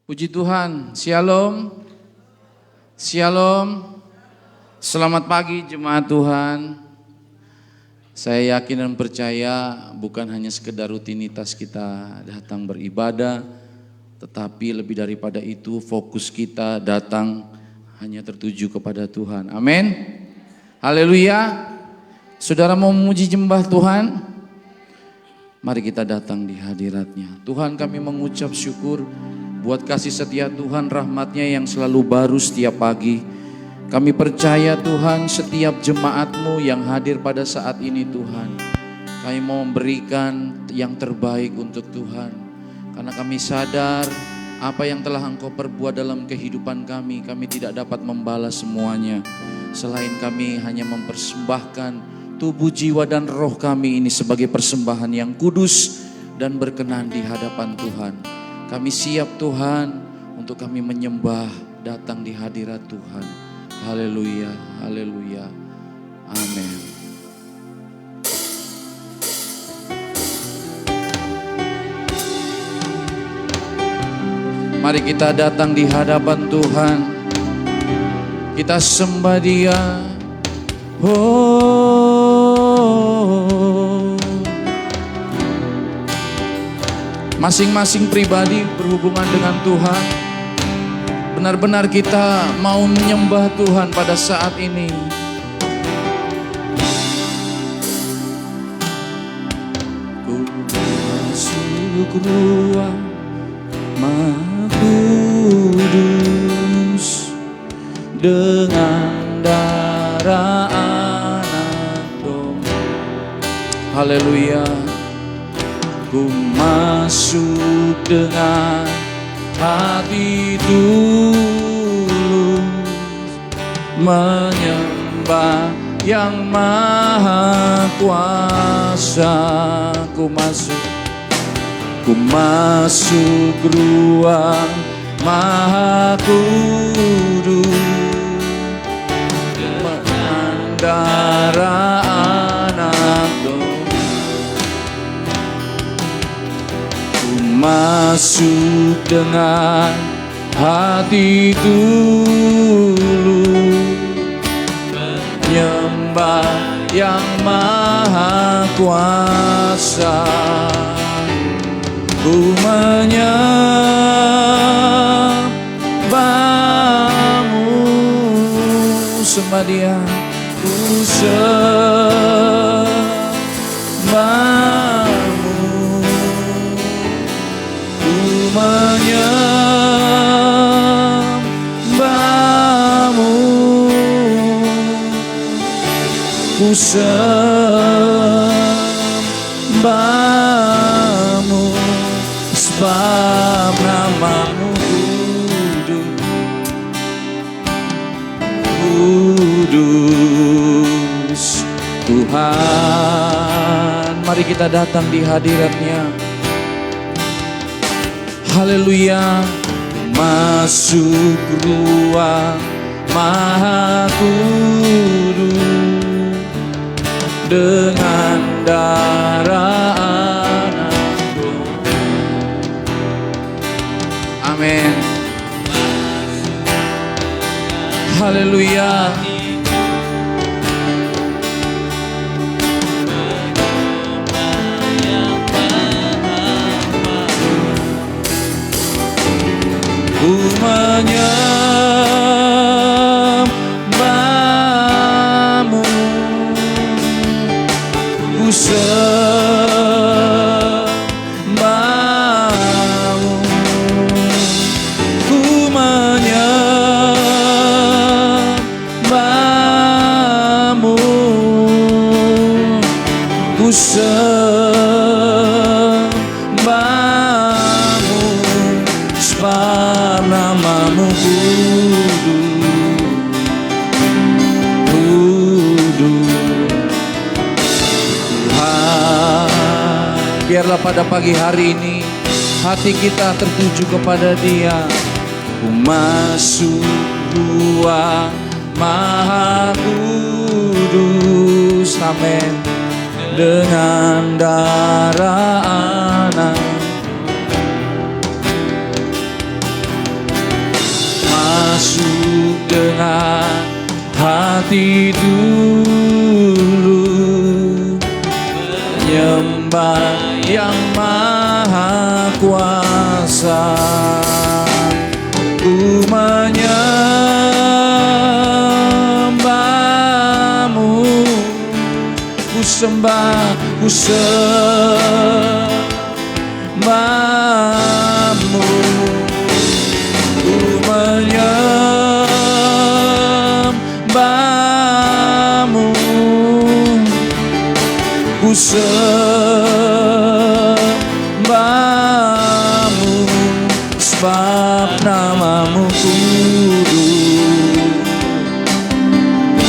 Puji Tuhan, Shalom, Shalom, selamat pagi jemaat Tuhan. Saya yakin dan percaya bukan hanya sekedar rutinitas kita datang beribadah, tetapi lebih daripada itu fokus kita datang hanya tertuju kepada Tuhan. Amin. Haleluya. Saudara mau memuji jembah Tuhan? Mari kita datang di hadirat-Nya. Tuhan, kami mengucap syukur buat kasih setia Tuhan, rahmat-Nya yang selalu baru setiap pagi. Kami percaya Tuhan, setiap jemaat-Mu yang hadir pada saat ini Tuhan, kami mau memberikan yang terbaik untuk Tuhan. Karena kami sadar apa yang telah Engkau perbuat dalam kehidupan kami tidak dapat membalas semuanya. Selain kami hanya mempersembahkan tubuh, jiwa, dan roh kami ini sebagai persembahan yang kudus dan berkenan di hadapan Tuhan. Kami siap Tuhan untuk kami menyembah, datang di hadirat Tuhan. Haleluya, haleluya, amin. Mari kita datang di hadapan Tuhan. Kita sembah Dia. Masing-masing pribadi berhubungan dengan Tuhan. Benar-benar kita mau menyembah Tuhan pada saat ini. Ku masuk ruang Maha Kudus dengan darah Anak Domba. Haleluya. Ku masuk dengan hati tulus menyembah yang maha kuasa. Ku masuk ruang Maha Kudus dengan darah Anak Domba. Masuk dengan hati tulus menyembah yang maha kuasa. Ku menyembah-Mu, sembah Dia. Ku sembah-Mu, menyembah-Mu, ku sembah-Mu, sebab nama-Mu kudus Tuhan. Mari kita datang di hadirat-Nya. Haleluya. Masuk ruang Maha Kudus dengan darah Anak Domba. Amin. Haleluya. Ku menyembah-Mu, ku sembah-Mu, ku menyembah-Mu, ku sembah-Mu, sebab nama-Mu kudus Tuhan. Biarlah pada pagi hari ini hati kita tertuju kepada Dia. Ku masuk ruang Maha Kudus, amin, dengan darah Anak dengan hati dulu, menyembah yang maha kuasa. Ku menyembahmu, ku sembah, ku sembahmu. Ku menyembahmu, ku sembahmu, sebab namamu kudus,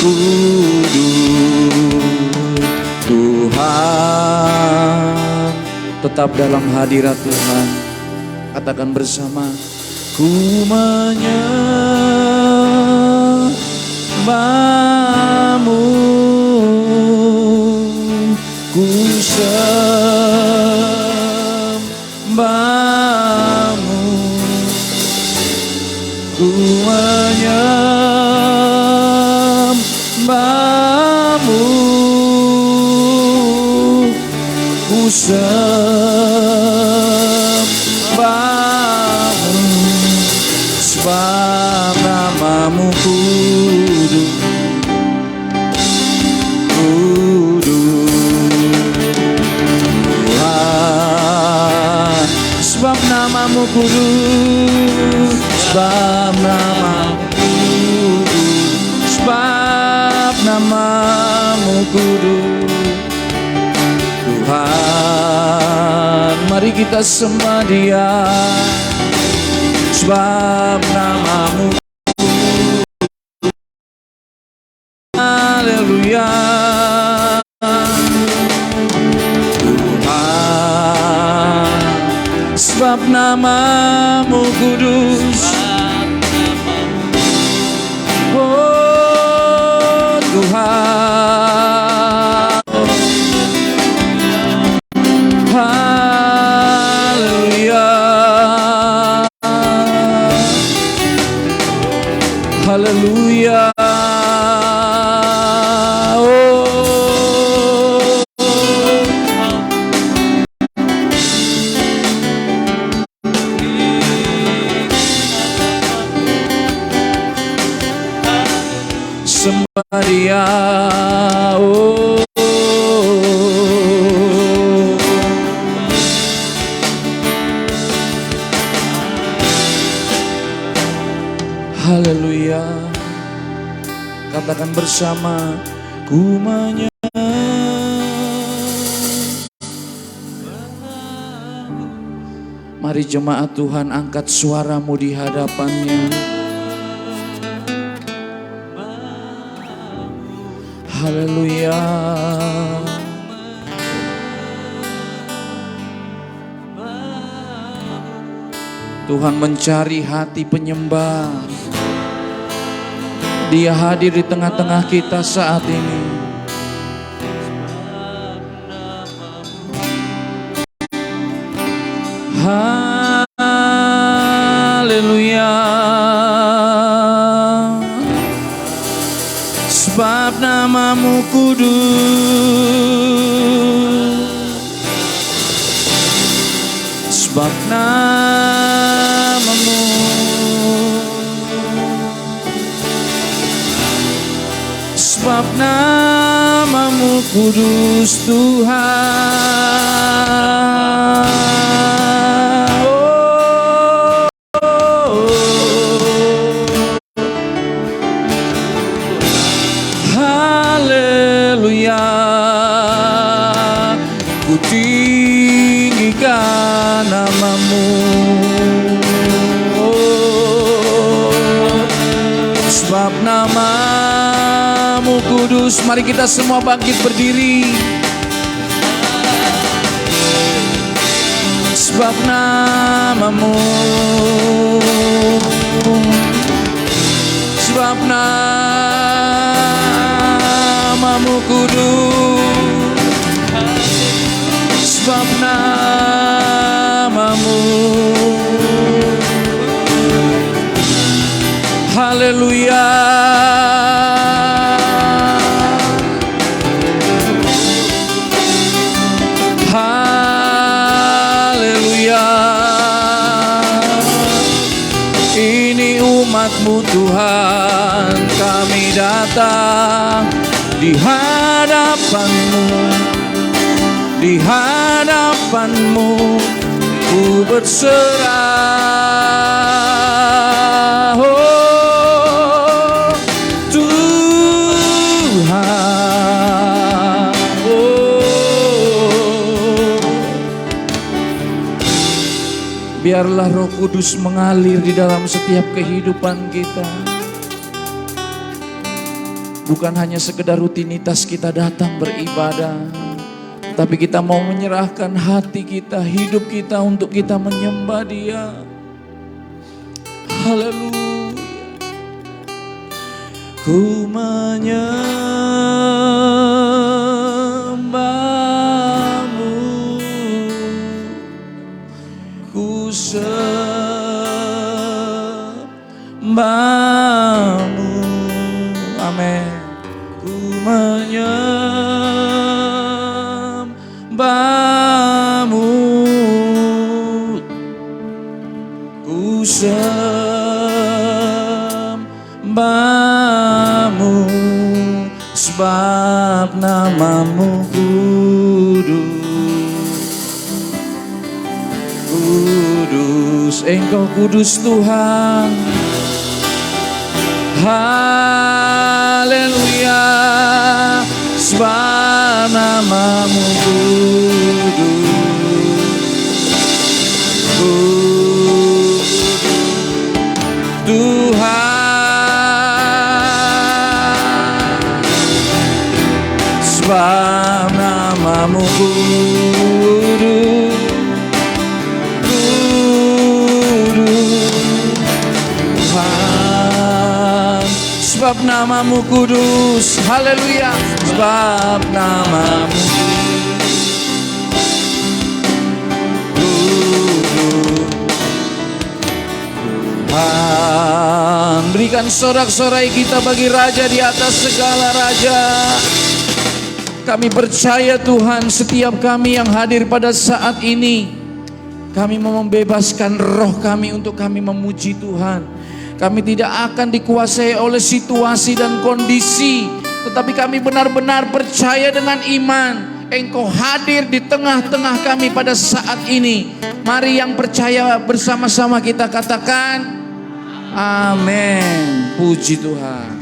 kudus. Tuhan, tetap dalam hadirat Tuhan. Katakan bersama, ku menyembahmu, ku sembahmu, ku menyembahmu, ku sembahmu, sebab namamu kudus, Tuhan. Sebab namamu kudus, sebab namamu kudus, sebab namamu kudus. Tuhan, mari kita sembah Dia, sebab namamu kudus. Haleluya. Tuhan, sebab namamu kudus. Oh Tuhan, haleluya, haleluya. Sembah Dia, oh. Haleluya. Katakan bersama, ku mari jemaat Tuhan, angkat suaramu di hadapannya. Haleluya. Tuhan mencari hati penyembah. Dia hadir di tengah-tengah kita saat ini. Haleluya. Sebab namamu kudus, sebab namamu, sebab namamu kudus Tuhan. Ku tinggikan namamu, sebab namamu kudus. Mari kita semua bangkit berdiri. Sebab namamu, sebab namamu kudus, sebab namamu. Haleluya. umat-Mu Tuhan, kami datang di hadapan-Mu, di hadapan-Mu ku berserah. Oh Tuhan, biarlah Roh Kudus mengalir di dalam setiap kehidupan kita. Bukan hanya sekedar rutinitas kita datang beribadah, tapi kita mau menyerahkan hati kita, hidup kita untuk kita menyembah Dia. Haleluya. Ku menyembah-Mu, ku sembah-Mu. Amin. Ku menyembah-Mu, ku sembah-Mu, sebab nama-Mu kudus. Engkau kudus Tuhan. Haleluya, sebab nama-Mu kudus. Tuhan, sebab nama-Mu kudus. Sebab nama-Mu kudus. Haleluya. Sebab nama-Mu kudus. Tuhan, berikan sorak-sorai kita bagi Raja di atas segala raja. Kami percaya Tuhan, setiap kami yang hadir pada saat ini, kami mau membebaskan roh kami untuk kami memuji Tuhan. Kami tidak akan dikuasai oleh situasi dan kondisi, tetapi kami benar-benar percaya dengan iman Engkau hadir di tengah-tengah kami pada saat ini. Mari yang percaya bersama-sama kita katakan amin. Puji Tuhan.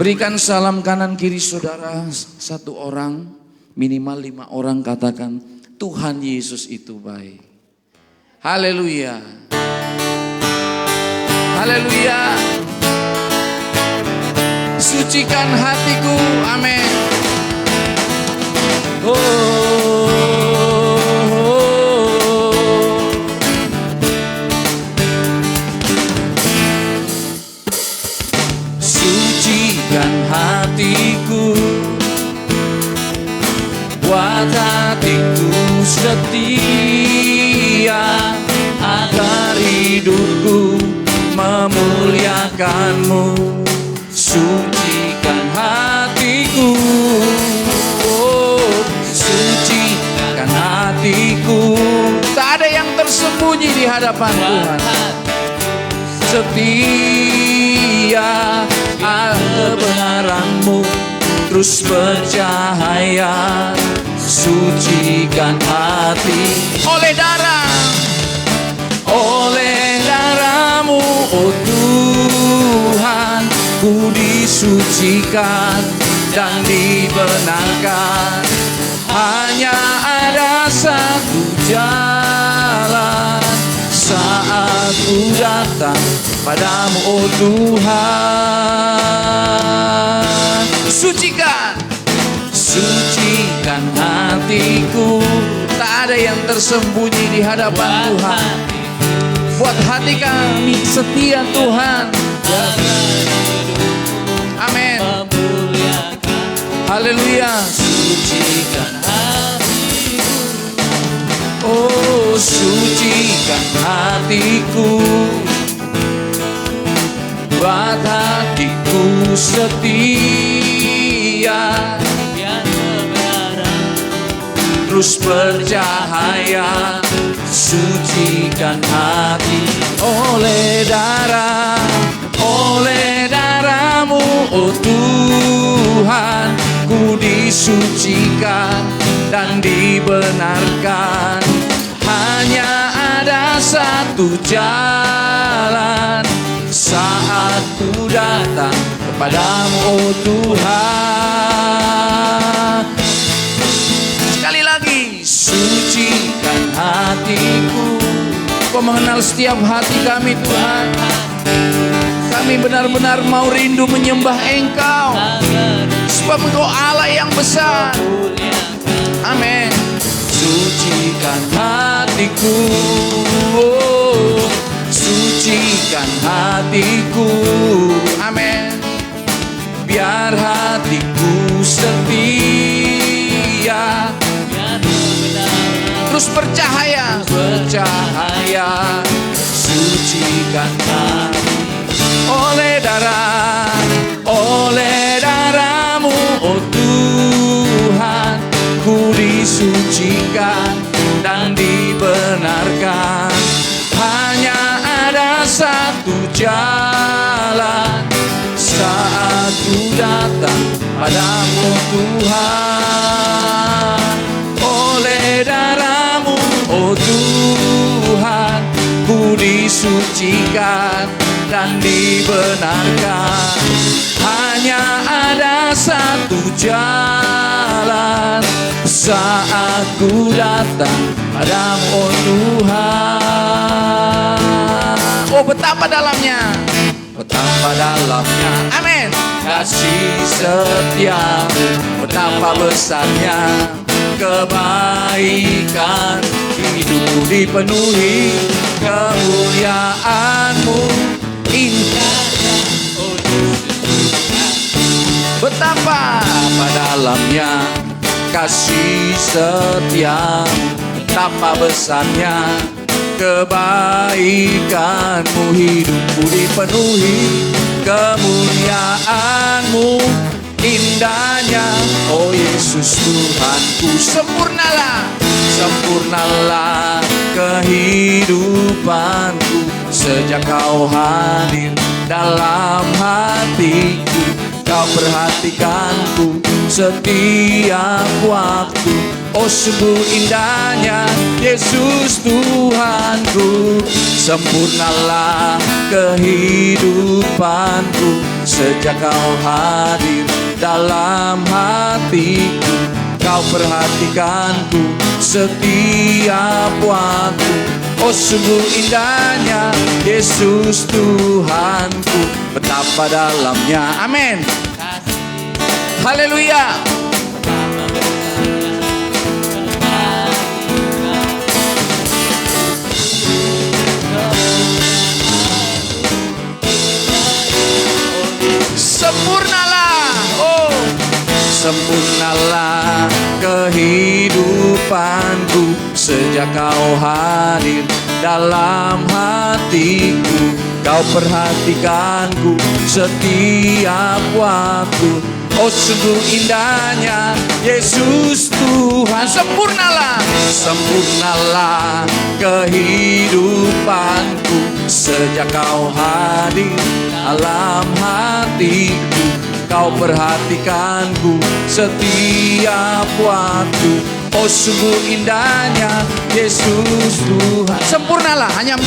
Berikan salam kanan kiri saudara, satu orang, minimal 5 orang, katakan Tuhan Yesus itu baik. Haleluya. Haleluya. Sucikan hatiku. Amin. Sucikan hatiku, buat hatiku setia, agar hidupku memuliakan-Mu. Sucikan hatiku, oh, sucikan hatiku. Tak ada yang tersembunyi di hadapan Tuhan. Setia, kebenaran-Mu terus bercahaya. Sucikan hati oleh darah-Mu, oh Tuhan, ku disucikan dan dibenarkan. Hanya ada satu jalan saat ku datang padamu, oh Tuhan. Sucikan hatiku, tak ada yang tersembunyi di hadapan Tuhan. Buat hati kami setia Tuhan. Amin. Haleluya. Sucikan hatiku, oh sucikan hatiku, buat hatiku setia, terus bercahaya. Sucikan hati oleh darah oh Tuhan, ku disucikan dan dibenarkan. Hanya ada satu jalan saat ku datang kepadamu, oh Tuhan. Sekali lagi, sucikan hatiku. Kau mengenal setiap hati kami, Tuhan. Kami benar-benar mau rindu menyembah Engkau, sebab Engkau Allah yang besar. Amin. Sucikan hatiku, oh, sucikan hatiku. Amin. Biar hatiku setia, terus bercahaya, bercahaya. Sucikan hati oleh darah-Mu, oh Tuhan, ku disucikan dan dibenarkan. Hanya ada satu jalan saat ku datang padamu, Tuhan. Oleh darah-Mu, oh Tuhan, ku disucikan dan dibenarkan. Hanya ada satu jalan saat ku datang padamu, oh Tuhan. Oh, betapa dalamnya, betapa dalamnya, amin, kasih setiamu, betapa besarnya kebaikan. Hidupku dipenuhi kemuliaan-Mu, indahnya, oh betapa dalamnya kasih setiamu, betapa besarnya kebaikan-Mu. Hidupku dipenuhi kemuliaan-Mu, indahnya, oh Yesus Tuhanku. Sempurnalah, sempurnalah kehidupanku sejak Kau hadir dalam hatiku. Kau perhatikanku setiap waktu. Oh sungguh indahnya Yesus Tuhanku. Sempurnalah kehidupanku sejak Kau hadir dalam hatiku. Kau perhatikanku setiap waktu. Oh sungguh indahnya Yesus Tuhanku, betapa dalamnya, amin, haleluya. Sempurnalah, oh sempurnalah kehidupanku sejak Kau hadir dalam hatiku. Kau perhatikanku setiap waktu. Oh sungguh indahnya Yesus Tuhan. Sempurnalah, sempurnalah kehidupanku sejak Kau hadir dalam hatiku. Kau perhatikanku setiap waktu. Oh sungguh indahnya Yesus Tuhan. Sempurnalah, hanya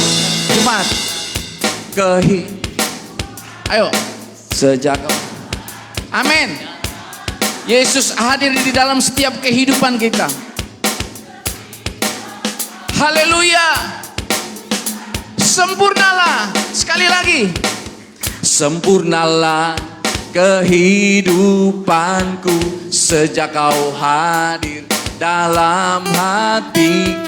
Jumat ayo sejak, amin, Yesus hadir di dalam setiap kehidupan kita. Haleluya. Sempurnalah, sekali lagi, sempurnalah kehidupanku sejak Kau hadir dalam hatiku.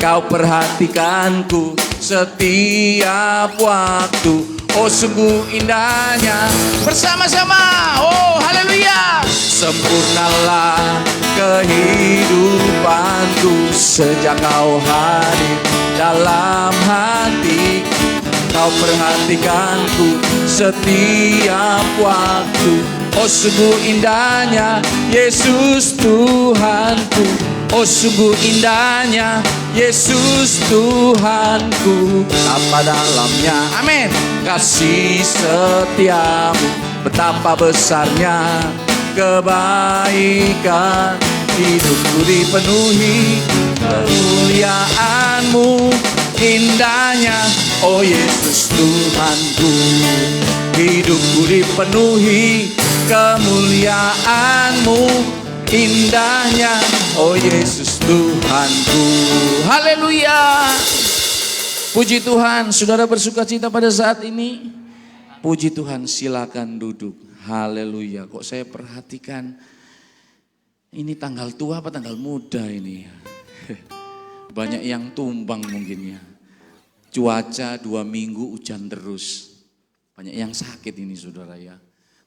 Kau perhatikanku setiap waktu. Oh sungguh indahnya, bersama-sama, oh haleluya. Sempurnalah kehidupanku sejak Kau hadir dalam hatiku. Kau perhatikanku setiap waktu. Oh sungguh indahnya Yesus Tuhanku. Oh sungguh indahnya Yesus Tuhanku. Betapa dalamnya, amin, kasih setiamu, betapa besarnya kebaikan. Hidupku dipenuhi kemuliaan-Mu, indahnya, oh Yesus Tuhanku. Hidupku dipenuhi kemuliaan-Mu, indahnya, oh Yesus Tuhanku. Haleluya. Puji Tuhan. Saudara bersuka cita pada saat ini? Puji Tuhan, silakan duduk. Haleluya. Kok saya perhatikan ini tanggal tua apa tanggal muda ini? Banyak yang tumbang mungkin ya. Cuaca 2 minggu hujan terus. Banyak yang sakit ini saudara ya.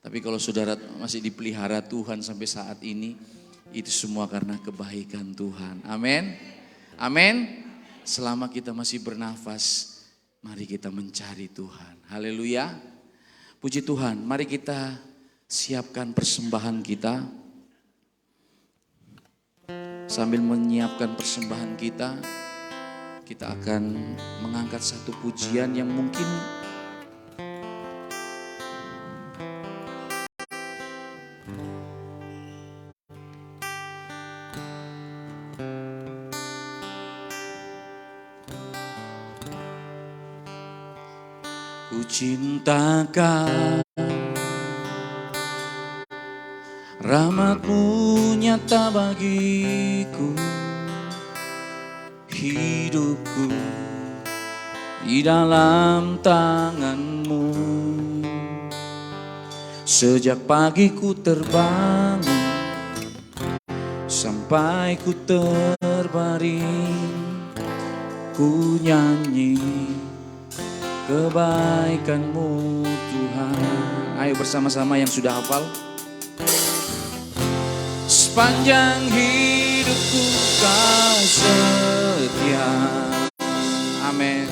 Tapi kalau saudara masih dipelihara Tuhan sampai saat ini, itu semua karena kebaikan Tuhan. Amin. Amin. Selama kita masih bernafas, mari kita mencari Tuhan. Haleluya. Puji Tuhan. Mari kita siapkan persembahan kita. Sambil menyiapkan persembahan kita akan mengangkat satu pujian yang mungkin ku cintakan. Rahmat-Mu nyata bagiku, hidupku di dalam tangan-Mu. Sejak pagi ku terbangun sampai ku terbaring, ku nyanyi kebaikan-Mu Tuhan. Ayo bersama-sama yang sudah hafal. Sepanjang hidupku Kau setia. Amin.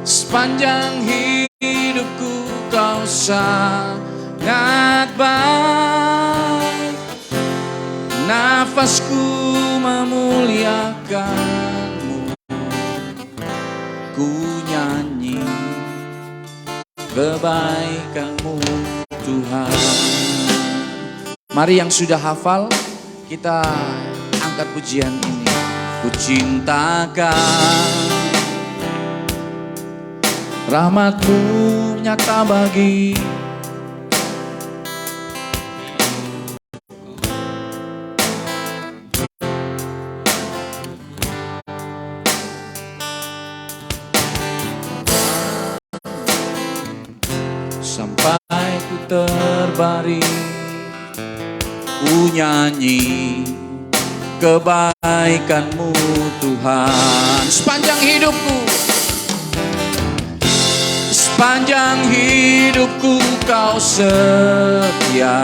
Sepanjang hidupku Kau sangat baik. Nafasku memuliakan-Mu, ku nyanyi kebaikan-Mu Tuhan. Mari yang sudah hafal, kita angkat pujian ini. Ku cintakan, rahmat-Mu nyata bagi sampai ku terbaring, ku nyanyi kebaikan-Mu Tuhan. Sepanjang hidupku, sepanjang hidupku Kau setia.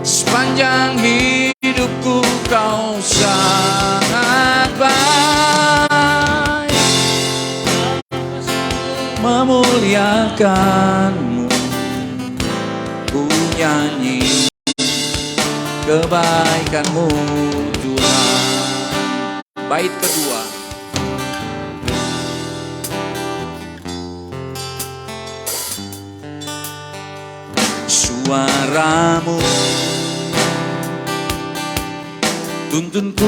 Sepanjang hidupku Kau sangat baik. Memuliakan-Mu, ku nyanyi kebaikan-Mu Tuhan. Bait kedua. Suara-Mu tuntunku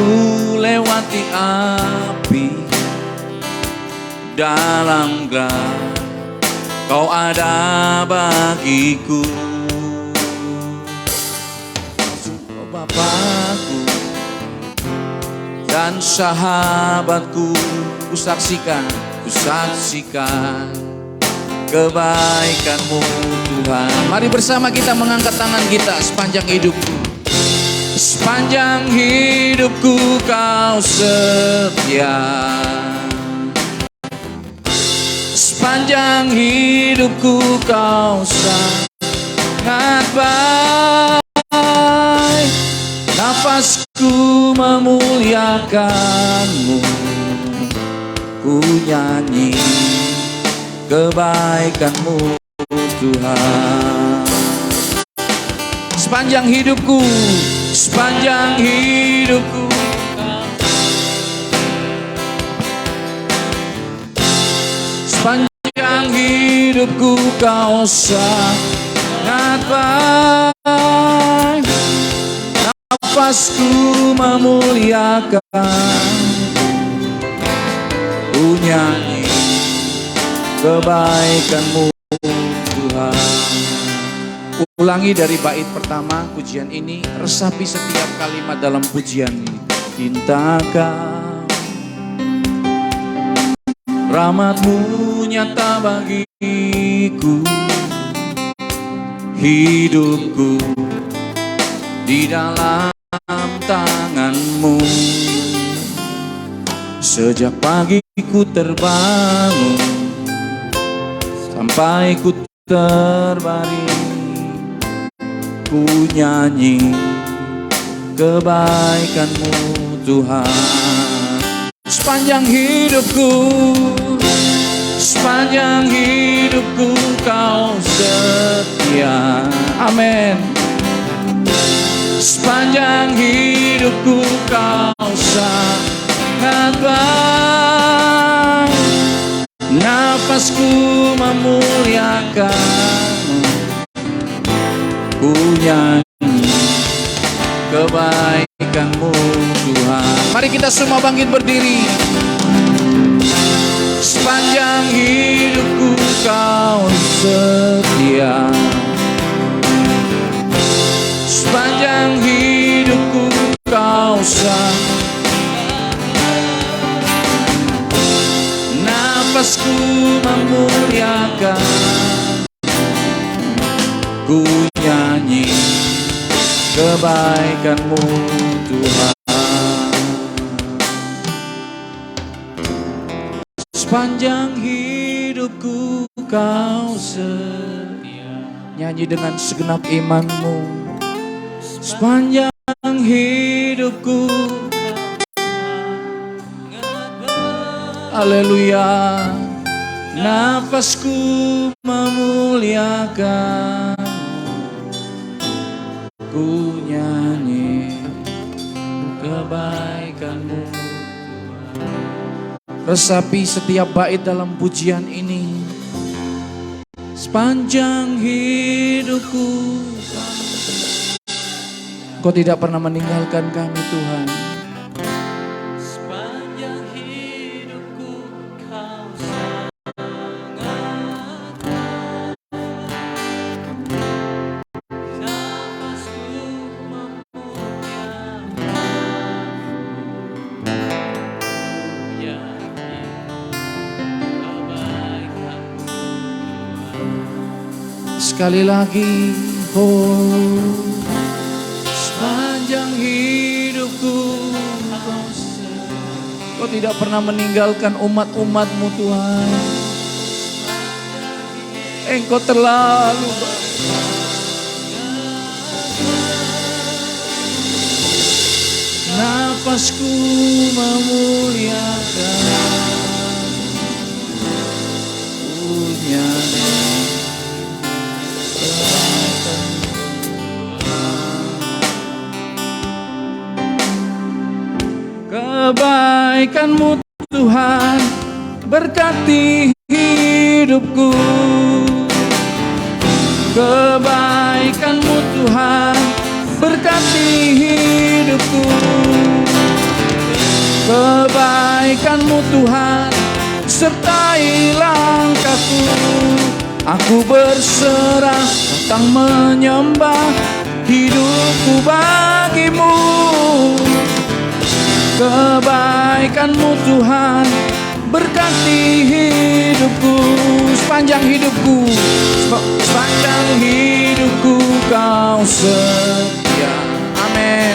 lewati api, dalam gelap Kau ada bagiku. Bapakku dan sahabatku, ku saksikan kebaikan-Mu Tuhan. Mari bersama kita mengangkat tangan kita. Sepanjang hidupku, sepanjang hidupku Kau setia. Sepanjang hidupku Kau sangat baik. Nafasku memuliakan-Mu, ku nyanyi kebaikan-Mu Tuhan. Sepanjang hidupku, sepanjang hidupku, sepanjang hidupku hidupku Kau sangat baik. Nafasku memuliakan, ku nyanyi kebaikan-Mu Tuhan. Ulangi dari bait pertama pujian ini, resapi setiap kalimat dalam pujian ini. Cintakan, rahmat-Mu nyata bagiku, hidupku di dalam tangan-Mu. Sejak pagi ku terbangun sampai ku terbaring, ku nyanyi kebaikan-Mu Tuhan. Sepanjang hidupku, sepanjang hidupku Kau setia. Amin. Sepanjang hidupku Kau sangat baik. Nafasku memuliakan-Mu, ku nyanyi kebaikan-Mu Tuhan. Mari kita semua bangkit berdiri. Sepanjang hidupku Kau setia, sepanjang hidupku Kau setia. Nafasku memuliakan, ku nyanyi kebaikan-Mu Tuhan. Sepanjang hidupku Kau setia. Nyanyi dengan segenap iman-Mu. Sepanjang hidupku, haleluya. Nafasku memuliakan, ku nyanyi kebaikan-Mu. Resapi setiap bait dalam pujian ini. Sepanjang hidupku, Kau tidak pernah meninggalkan kami Tuhan. Sepanjang hidupku Kau sangat baik. Nafasku memuliakan, sekali lagi, oh, sepanjang hidupku Kau tidak pernah meninggalkan umat-umat-Mu Tuhan. Engkau terlalu baik. Nafasku memuliakan, ku nyanyi kebaikan-Mu Tuhan, berkati hidupku. Kebaikan-Mu Tuhan, berkati hidupku. Kebaikan-Mu Tuhan, sertai langkahku. Aku berserah, datang menyembah, hidupku bagi-Mu. Kebaikan-Mu Tuhan, berkati hidupku. Sepanjang hidupku, sepanjang hidupku Kau setia. Amin.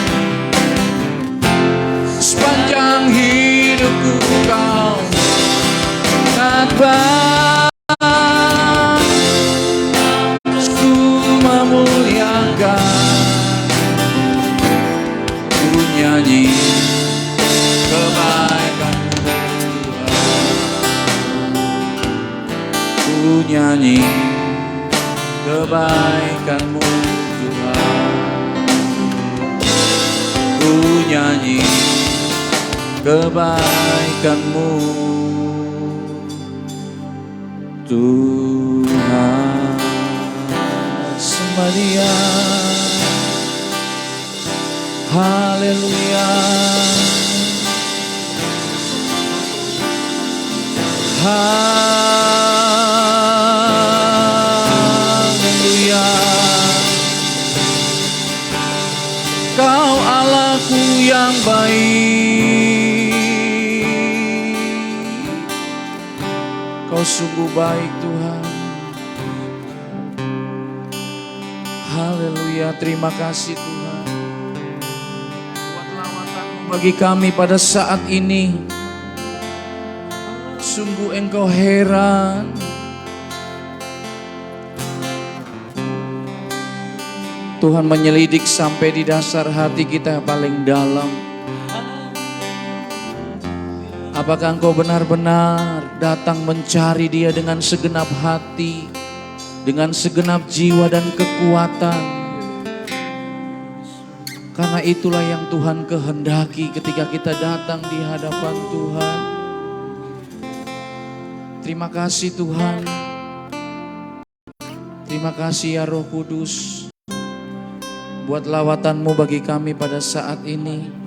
Sepanjang hidupku Kau sangat baik. Ku memuliakan, ku nyanyi kebaikan-Mu Tuhan. Ku nyanyi kebaikan-Mu Tuhan. Ku nyanyi kebaikan-Mu Tuhan. Sembah Dia. Haleluya. Haleluya. Kau Allahku yang baik. Kau sungguh baik Tuhan. Haleluya. Terima kasih Tuhan. Buat lawatan-Mu bagi kami pada saat ini. Sungguh Engkau heran. Tuhan menyelidik sampai di dasar hati kita yang paling dalam. Apakah Engkau benar-benar datang mencari Dia dengan segenap hati, dengan segenap jiwa dan kekuatan? Karena itulah yang Tuhan kehendaki ketika kita datang di hadapan Tuhan. Terima kasih Tuhan. Terima kasih ya Roh Kudus. Buat lawatan-Mu bagi kami pada saat ini.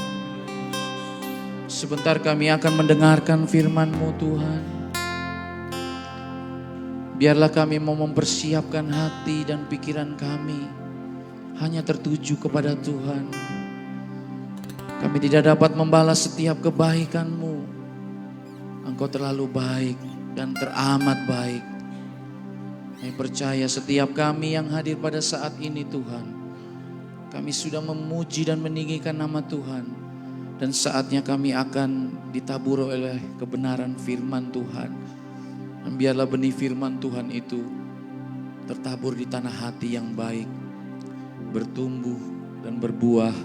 Sebentar kami akan mendengarkan firman-Mu Tuhan. Biarlah kami mau mempersiapkan hati dan pikiran kami hanya tertuju kepada Tuhan. Kami tidak dapat membalas setiap kebaikan-Mu. Engkau terlalu baik dan teramat baik. Kami percaya setiap kami yang hadir pada saat ini Tuhan, kami sudah memuji dan meninggikan nama Tuhan. Dan saatnya kami akan ditabur oleh kebenaran firman Tuhan. Dan biarlah benih firman Tuhan itu tertabur di tanah hati yang baik, bertumbuh dan berbuah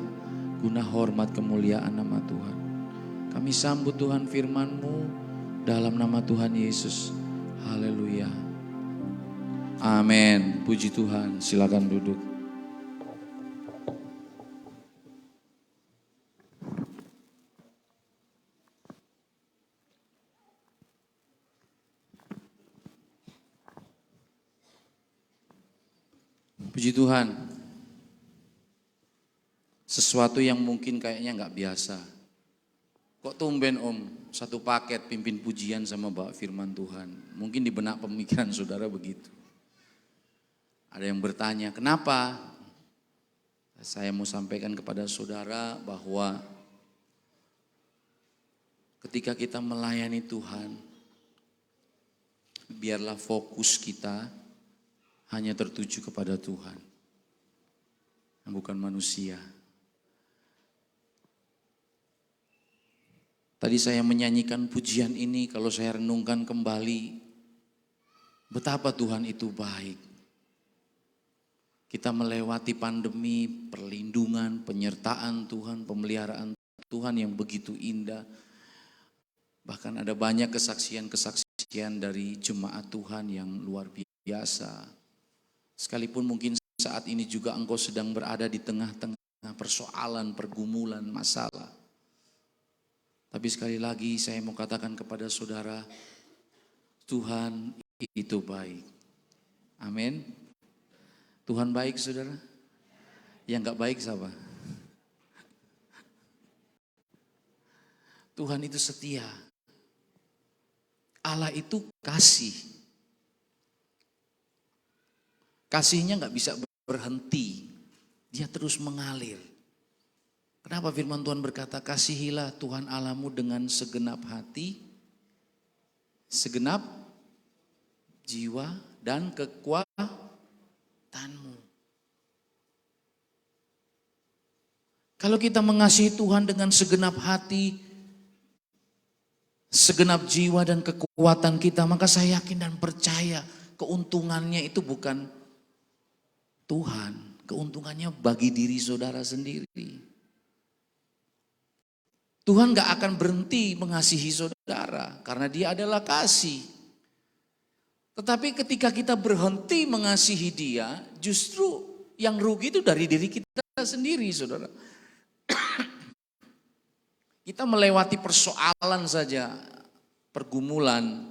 guna hormat kemuliaan nama Tuhan. Kami sambut Tuhan firman-Mu dalam nama Tuhan Yesus. Haleluya. Amin. Puji Tuhan. Silakan duduk. Puji Tuhan. Sesuatu yang mungkin kayaknya nggak biasa. Kok tumben Om, satu paket pimpin pujian sama bawa firman Tuhan. Mungkin di benak pemikiran saudara begitu. Ada yang bertanya, kenapa? Saya mau sampaikan kepada saudara bahwa ketika kita melayani Tuhan, biarlah fokus kita hanya tertuju kepada Tuhan, bukan manusia. Tadi saya menyanyikan pujian ini, kalau saya renungkan kembali, betapa Tuhan itu baik. Kita melewati pandemi, perlindungan, penyertaan Tuhan, pemeliharaan Tuhan yang begitu indah. Bahkan ada banyak kesaksian-kesaksian dari jemaat Tuhan yang luar biasa. Sekalipun mungkin saat ini juga engkau sedang berada di tengah-tengah persoalan, pergumulan, masalah. Tapi sekali lagi saya mau katakan kepada saudara, Tuhan itu baik. Amin. Tuhan baik saudara. Yang gak baik siapa? Tuhan itu setia. Allah itu kasih. Kasihnya gak bisa berhenti. Dia terus mengalir. Kenapa firman Tuhan berkata, kasihilah Tuhan Allahmu dengan segenap hati, segenap jiwa dan kekuatanmu. Kalau kita mengasihi Tuhan dengan segenap hati, segenap jiwa dan kekuatan kita, maka saya yakin dan percaya keuntungannya itu bukan Tuhan, keuntungannya bagi diri saudara sendiri. Tuhan gak akan berhenti mengasihi saudara karena Dia adalah kasih. Tetapi ketika kita berhenti mengasihi Dia, justru yang rugi itu dari diri kita sendiri, saudara. Kita melewati persoalan saja, pergumulan.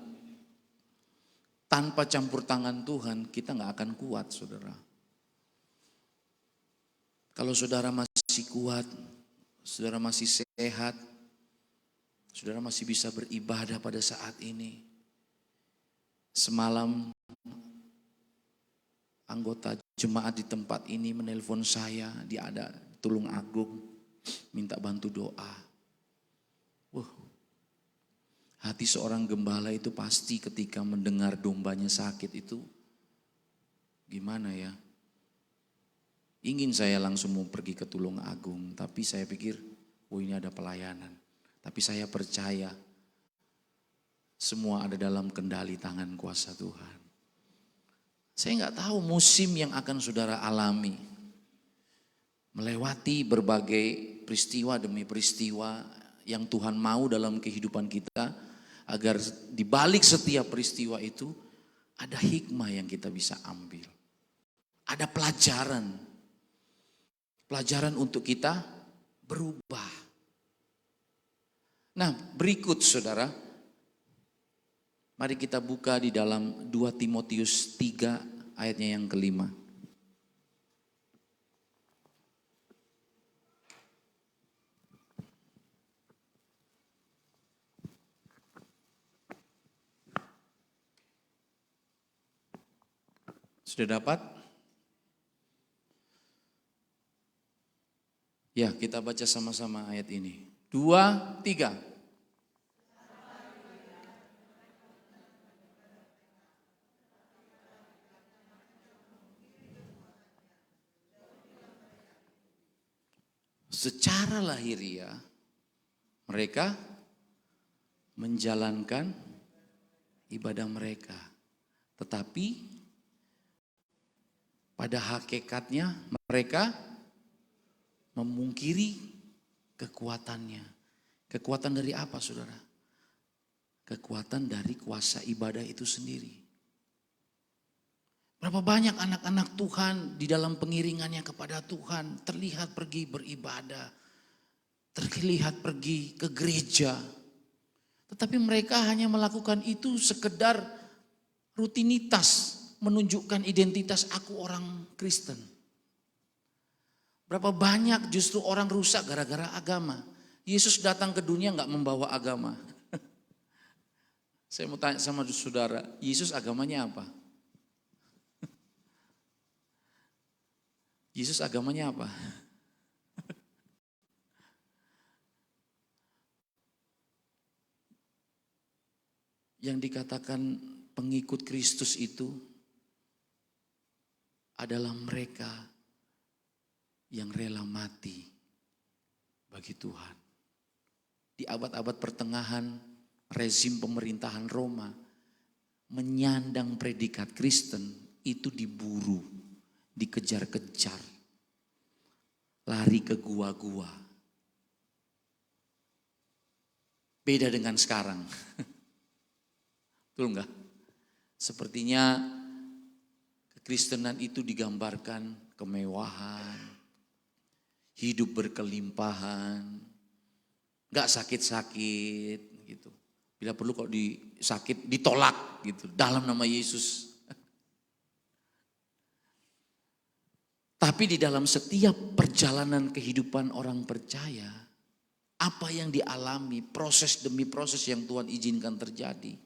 Tanpa campur tangan Tuhan kita gak akan kuat, saudara. Kalau saudara masih kuat, saudara masih sehat, saudara masih bisa beribadah pada saat ini. Semalam anggota jemaat di tempat ini menelpon saya, dia ada Tulung Agung, minta bantu doa. Hati seorang gembala itu pasti ketika mendengar dombanya sakit itu gimana ya? Ingin saya langsung mau pergi ke Tulung Agung, tapi saya pikir, ini ada pelayanan. Tapi saya percaya semua ada dalam kendali tangan kuasa Tuhan. Saya nggak tahu musim yang akan saudara alami, melewati berbagai peristiwa demi peristiwa yang Tuhan mau dalam kehidupan kita, agar di balik setiap peristiwa itu ada hikmah yang kita bisa ambil. Ada pelajaran. Pelajaran untuk kita berubah. Nah, berikut saudara, mari kita buka di dalam 2 Timotius 3 ayatnya yang kelima. Sudah dapat? Ya, kita baca sama-sama ayat ini. 2, 3. Secara lahiriah mereka menjalankan ibadah mereka, tetapi pada hakikatnya mereka memungkiri kekuatannya. Kekuatan dari apa, saudara? Kekuatan dari kuasa ibadah itu sendiri. Berapa banyak anak-anak Tuhan di dalam pengiringannya kepada Tuhan terlihat pergi beribadah, terlihat pergi ke gereja. Tetapi mereka hanya melakukan itu sekedar rutinitas, menunjukkan identitas aku orang Kristen. Berapa banyak justru orang rusak gara-gara agama. Yesus datang ke dunia gak membawa agama. Saya mau tanya sama saudara, Yesus agamanya apa? Yesus agamanya apa? Yang dikatakan pengikut Kristus itu adalah mereka yang rela mati bagi Tuhan. Di abad-abad pertengahan, rezim pemerintahan Roma menyandang predikat Kristen itu diburu, dikejar-kejar, lari ke gua-gua. Beda dengan sekarang. Betul enggak? Sepertinya kekristenan itu digambarkan kemewahan, hidup berkelimpahan, gak sakit-sakit gitu. Bila perlu kok sakit ditolak gitu dalam nama Yesus. Tapi di dalam setiap perjalanan kehidupan orang percaya, apa yang dialami, proses demi proses yang Tuhan izinkan terjadi,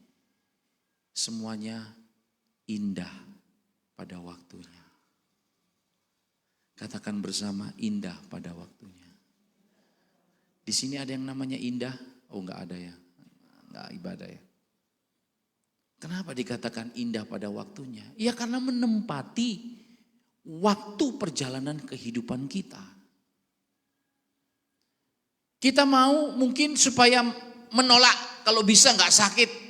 semuanya indah pada waktunya. Katakan bersama, indah pada waktunya. Di sini ada yang namanya indah? Oh, enggak ada ya. Enggak ibadah ya. Kenapa dikatakan indah pada waktunya? Ya karena menempati waktu perjalanan kehidupan kita. Kita mau mungkin supaya menolak kalau bisa enggak sakit.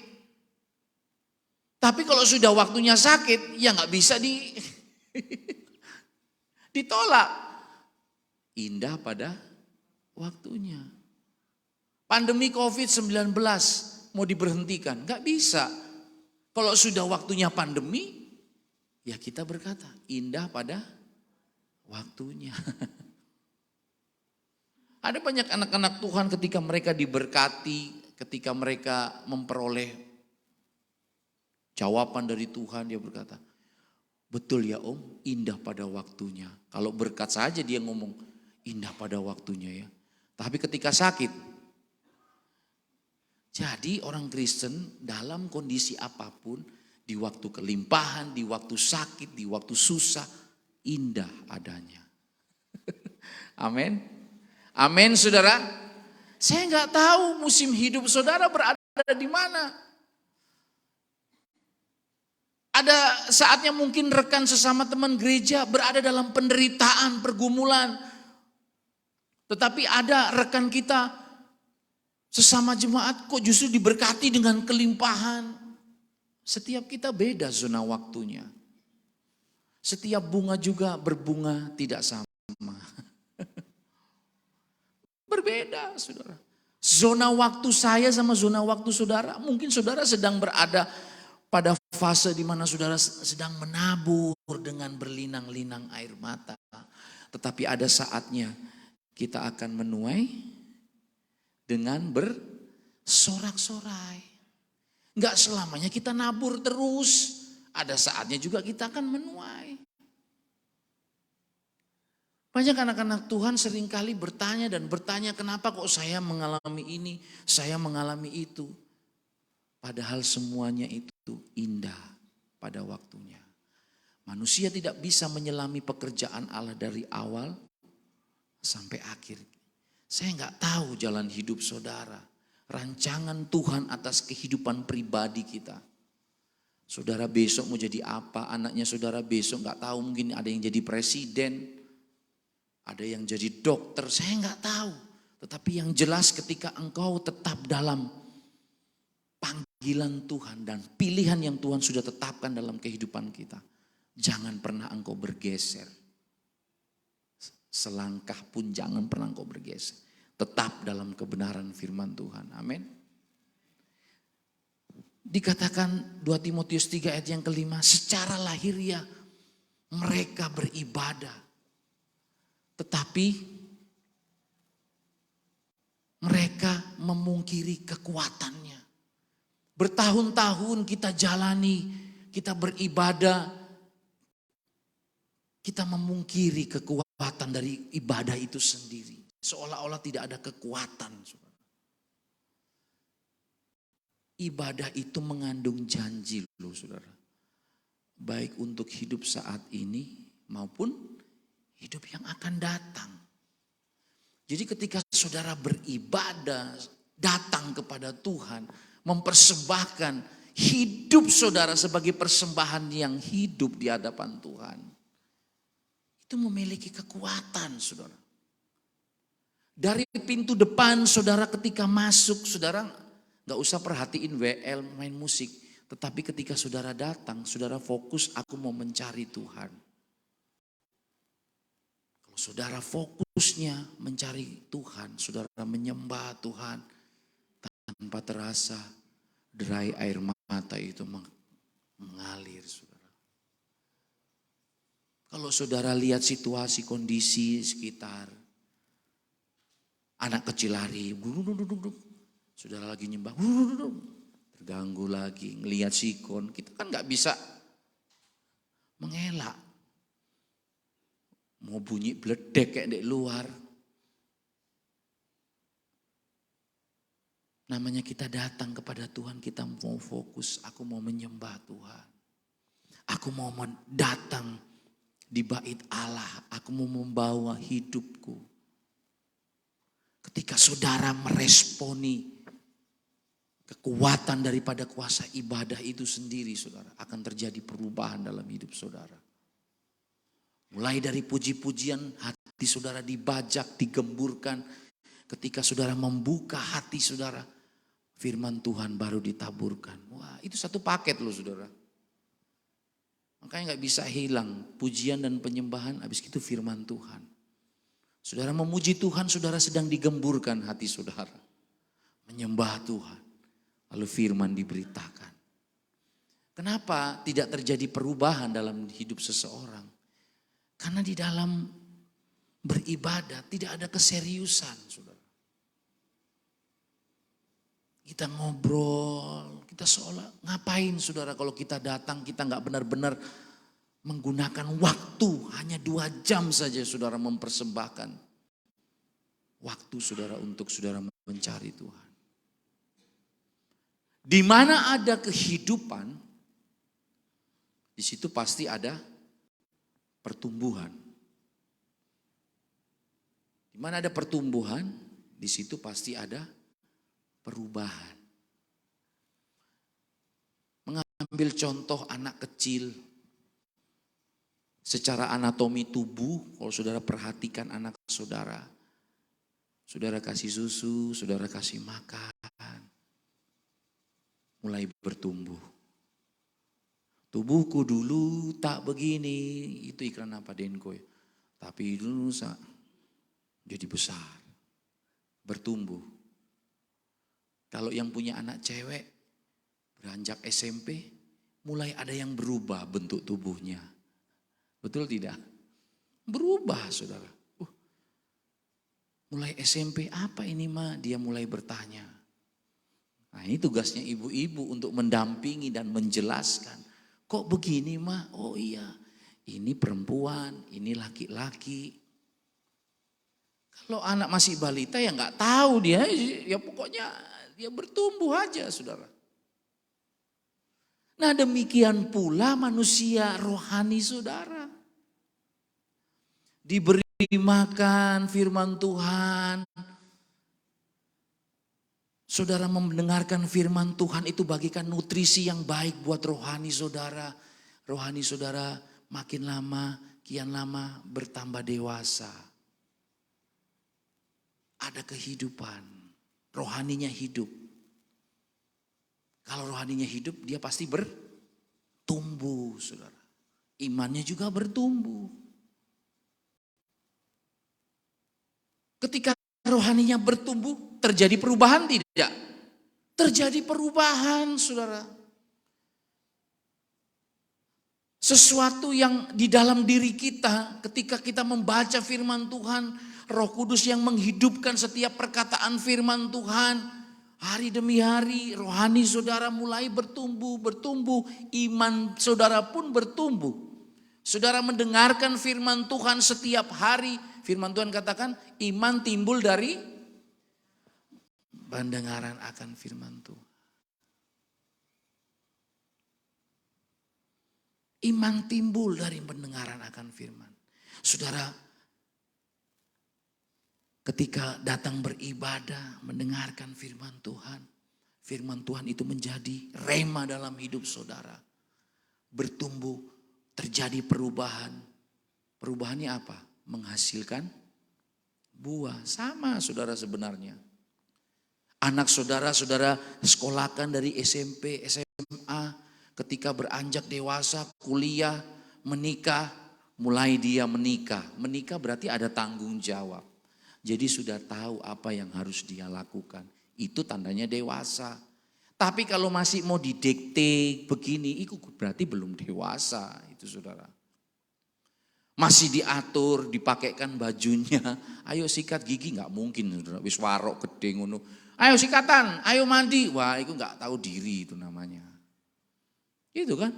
Tapi kalau sudah waktunya sakit, ya enggak bisa ditolak. Indah pada waktunya. Pandemi COVID-19 mau diberhentikan, enggak bisa. Kalau sudah waktunya pandemi, ya kita berkata indah pada waktunya. Ada banyak anak-anak Tuhan ketika mereka diberkati, ketika mereka memperoleh Jawaban dari Tuhan, dia berkata, betul ya Om, indah pada waktunya. Kalau berkat saja dia ngomong, indah pada waktunya ya. Tapi ketika sakit, jadi orang Kristen dalam kondisi apapun, di waktu kelimpahan, di waktu sakit, di waktu susah, indah adanya. Amin. Amin saudara. Saya nggak tahu musim hidup saudara berada di mana. Ada saatnya mungkin rekan sesama teman gereja berada dalam penderitaan, pergumulan. Tetapi ada rekan kita sesama jemaat kok justru diberkati dengan kelimpahan. Setiap kita beda zona waktunya. Setiap bunga juga berbunga tidak sama. Berbeda saudara. Zona waktu saya sama zona waktu saudara. Mungkin saudara sedang berada pada fase di mana saudara sedang menabur dengan berlinang-linang air mata. Tetapi ada saatnya kita akan menuai dengan bersorak-sorai. Enggak selamanya kita nabur terus. Ada saatnya juga kita akan menuai. Banyak anak-anak Tuhan seringkali bertanya dan bertanya kenapa kok saya mengalami ini, saya mengalami itu. Padahal semuanya itu indah pada waktunya. Manusia tidak bisa menyelami pekerjaan Allah dari awal sampai akhir. Saya nggak tahu jalan hidup saudara. Rancangan Tuhan atas kehidupan pribadi kita. Saudara besok mau jadi apa, anaknya saudara besok nggak tahu, mungkin ada yang jadi presiden. Ada yang jadi dokter, saya nggak tahu. Tetapi yang jelas ketika engkau tetap dalam panggilan Tuhan dan pilihan yang Tuhan sudah tetapkan dalam kehidupan kita. Jangan pernah engkau bergeser. Selangkah pun jangan pernah engkau bergeser. Tetap dalam kebenaran firman Tuhan. Amin. Dikatakan 2 Timotius 3 ayat yang kelima, secara lahiriah mereka beribadah. Tetapi mereka memungkiri kekuatannya. Bertahun-tahun kita jalani, kita beribadah, kita memungkiri kekuatan dari ibadah itu sendiri. Seolah-olah tidak ada kekuatan. Ibadah itu mengandung janji loh saudara. Baik untuk hidup saat ini maupun hidup yang akan datang. Jadi ketika saudara beribadah, datang kepada Tuhan, mempersembahkan hidup saudara sebagai persembahan yang hidup di hadapan Tuhan. Itu memiliki kekuatan saudara. Dari pintu depan saudara ketika masuk, saudara gak usah perhatiin WL main musik. Tetapi ketika saudara datang, saudara fokus, aku mau mencari Tuhan. Saudara fokusnya mencari Tuhan, saudara menyembah Tuhan tanpa terasa derai air mata itu mengalir saudara. Kalau saudara lihat situasi kondisi sekitar, anak kecil lari, saudara lagi nyembah, terganggu lagi, ngelihat sikon, kita kan gak bisa mengelak. Mau bunyi bledek kayak di luar. Namanya kita datang kepada Tuhan, kita mau fokus. Aku mau menyembah Tuhan. Aku mau datang di bait Allah. Aku mau membawa hidupku. Ketika saudara meresponi kekuatan daripada kuasa ibadah itu sendiri saudara, akan terjadi perubahan dalam hidup saudara. Mulai dari puji-pujian, hati saudara dibajak, digemburkan. Ketika saudara membuka hati saudara, firman Tuhan baru ditaburkan. Wah, itu satu paket loh saudara. Makanya gak bisa hilang pujian dan penyembahan, habis itu firman Tuhan. Saudara memuji Tuhan, saudara sedang digemburkan hati saudara. Menyembah Tuhan, lalu firman diberitakan. Kenapa tidak terjadi perubahan dalam hidup seseorang? Karena di dalam beribadah tidak ada keseriusan, saudara. Kita ngobrol, kita seolah ngapain saudara kalau kita datang kita nggak benar-benar menggunakan waktu. Hanya 2 jam saja saudara mempersembahkan waktu saudara untuk saudara mencari Tuhan. Di mana ada kehidupan, di situ pasti ada pertumbuhan. Di mana ada pertumbuhan, di situ pasti ada perubahan. Mengambil contoh anak kecil, secara anatomi tubuh, kalau saudara perhatikan anak saudara, saudara kasih susu, saudara kasih makan, mulai bertumbuh. Tubuhku dulu tak begini, itu iklan apa Denko ya. Tapi dulu jadi besar, bertumbuh. Kalau yang punya anak cewek, beranjak SMP, mulai ada yang berubah bentuk tubuhnya. Betul tidak? Berubah saudara. Mulai SMP, apa ini Ma? Dia mulai bertanya. Nah ini tugasnya ibu-ibu untuk mendampingi dan menjelaskan. Kok begini Ma? Oh iya, ini perempuan, ini laki-laki. Kalau anak masih balita ya nggak tahu dia, ya pokoknya dia bertumbuh aja saudara. Nah demikian pula manusia rohani saudara. Diberi makan firman Tuhan. Saudara mendengarkan firman Tuhan itu bagikan nutrisi yang baik buat rohani saudara. Rohani saudara makin lama, kian lama bertambah dewasa. Ada kehidupan. Rohaninya hidup. Kalau rohaninya hidup dia pasti bertumbuh saudara. Imannya juga bertumbuh. Ketika rohaninya bertumbuh terjadi perubahan tidak? Terjadi perubahan saudara. Sesuatu yang di dalam diri kita ketika kita membaca firman Tuhan, Roh Kudus yang menghidupkan setiap perkataan firman Tuhan. Hari demi hari rohani saudara mulai bertumbuh. Iman saudara pun bertumbuh. Saudara mendengarkan firman Tuhan setiap hari. Firman Tuhan katakan iman timbul dari pendengaran akan firman Tuhan. Iman timbul dari pendengaran akan firman. Saudara, ketika datang beribadah, mendengarkan firman Tuhan itu menjadi rema dalam hidup saudara. Bertumbuh, terjadi perubahan. Perubahannya apa? Menghasilkan buah. Sama saudara sebenarnya. Anak saudara sekolahkan dari SMP, SMA, ketika beranjak dewasa, kuliah, menikah, mulai dia menikah. Menikah berarti ada tanggung jawab. Jadi sudah tahu apa yang harus dia lakukan. Itu tandanya dewasa. Tapi kalau masih mau didikte begini, itu berarti belum dewasa itu saudara. Masih diatur, dipakaikan bajunya. Ayo sikat gigi, nggak mungkin saudara. Wis warok gede ngono. Ayo sikatan, ayo mandi. Wah itu nggak tahu diri itu namanya. Itu kan.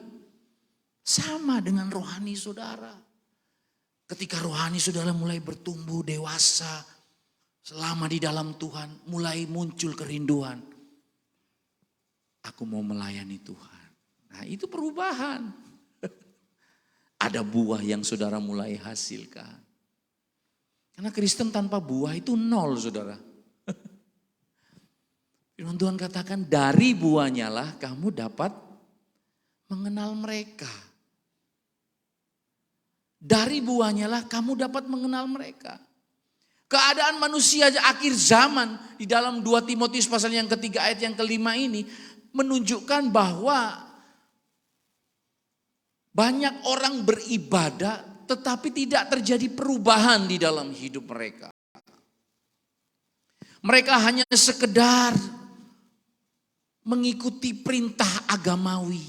Sama dengan rohani saudara. Ketika rohani saudara mulai bertumbuh dewasa. Selama di dalam Tuhan mulai muncul kerinduan. Aku mau melayani Tuhan. Nah itu perubahan. Ada buah yang saudara mulai hasilkan. Karena Kristen tanpa buah itu nol saudara. Firman Tuhan katakan dari buahnya lah kamu dapat mengenal mereka. Dari buahnya lah kamu dapat mengenal mereka. Keadaan manusia akhir zaman di dalam 2 Timotius pasal yang ketiga ayat yang kelima ini menunjukkan bahwa banyak orang beribadah tetapi tidak terjadi perubahan di dalam hidup mereka. Mereka hanya sekedar mengikuti perintah agamawi.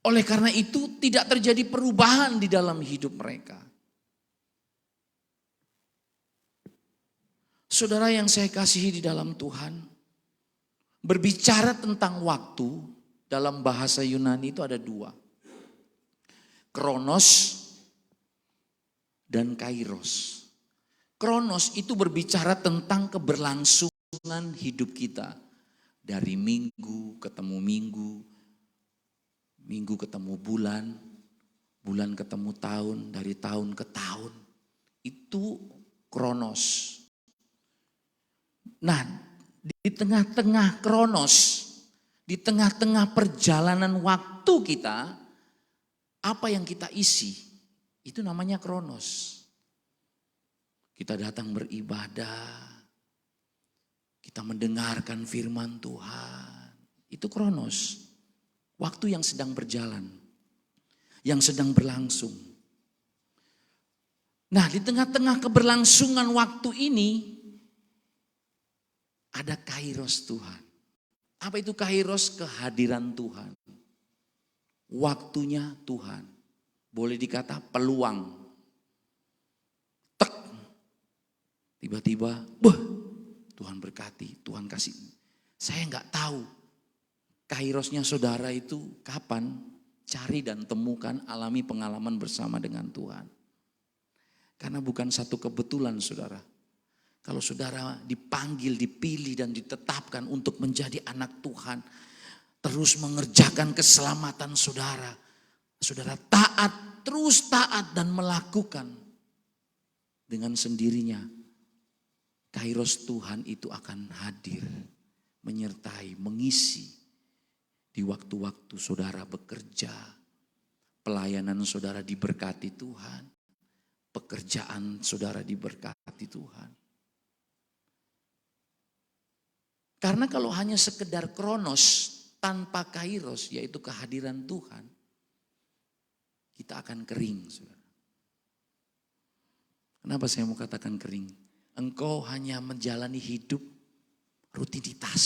Oleh karena itu tidak terjadi perubahan di dalam hidup mereka. Saudara yang saya kasihi di dalam Tuhan, berbicara tentang waktu dalam bahasa Yunani itu ada dua. Kronos dan kairos. Kronos itu berbicara tentang keberlangsungan hidup kita. Dari minggu ketemu minggu, minggu ketemu bulan, bulan ketemu tahun, dari tahun ke tahun. Itu kronos. Nah, di tengah-tengah kronos, di tengah-tengah perjalanan waktu kita, apa yang kita isi, itu namanya kronos. Kita datang beribadah, kita mendengarkan firman Tuhan, itu kronos. Waktu yang sedang berjalan, yang sedang berlangsung. Nah, di tengah-tengah keberlangsungan waktu ini, ada kairos Tuhan. Apa itu kairos? Kehadiran Tuhan. Waktunya Tuhan. Boleh dikata peluang. Tek. Tiba-tiba, Tuhan berkati, Tuhan kasih. Saya nggak tahu kairosnya saudara itu kapan. Cari dan temukan, alami pengalaman bersama dengan Tuhan. Karena bukan satu kebetulan saudara. Kalau saudara dipanggil, dipilih dan ditetapkan untuk menjadi anak Tuhan. Terus mengerjakan keselamatan saudara. Saudara taat, terus taat dan melakukan. Dengan sendirinya. Kairos Tuhan itu akan hadir. Menyertai, mengisi. Di waktu-waktu saudara bekerja. Pelayanan saudara diberkati Tuhan. Pekerjaan saudara diberkati Tuhan. Karena kalau hanya sekedar kronos tanpa kairos, yaitu kehadiran Tuhan, kita akan kering. Saudara. Kenapa saya mau katakan kering? Engkau hanya menjalani hidup rutinitas.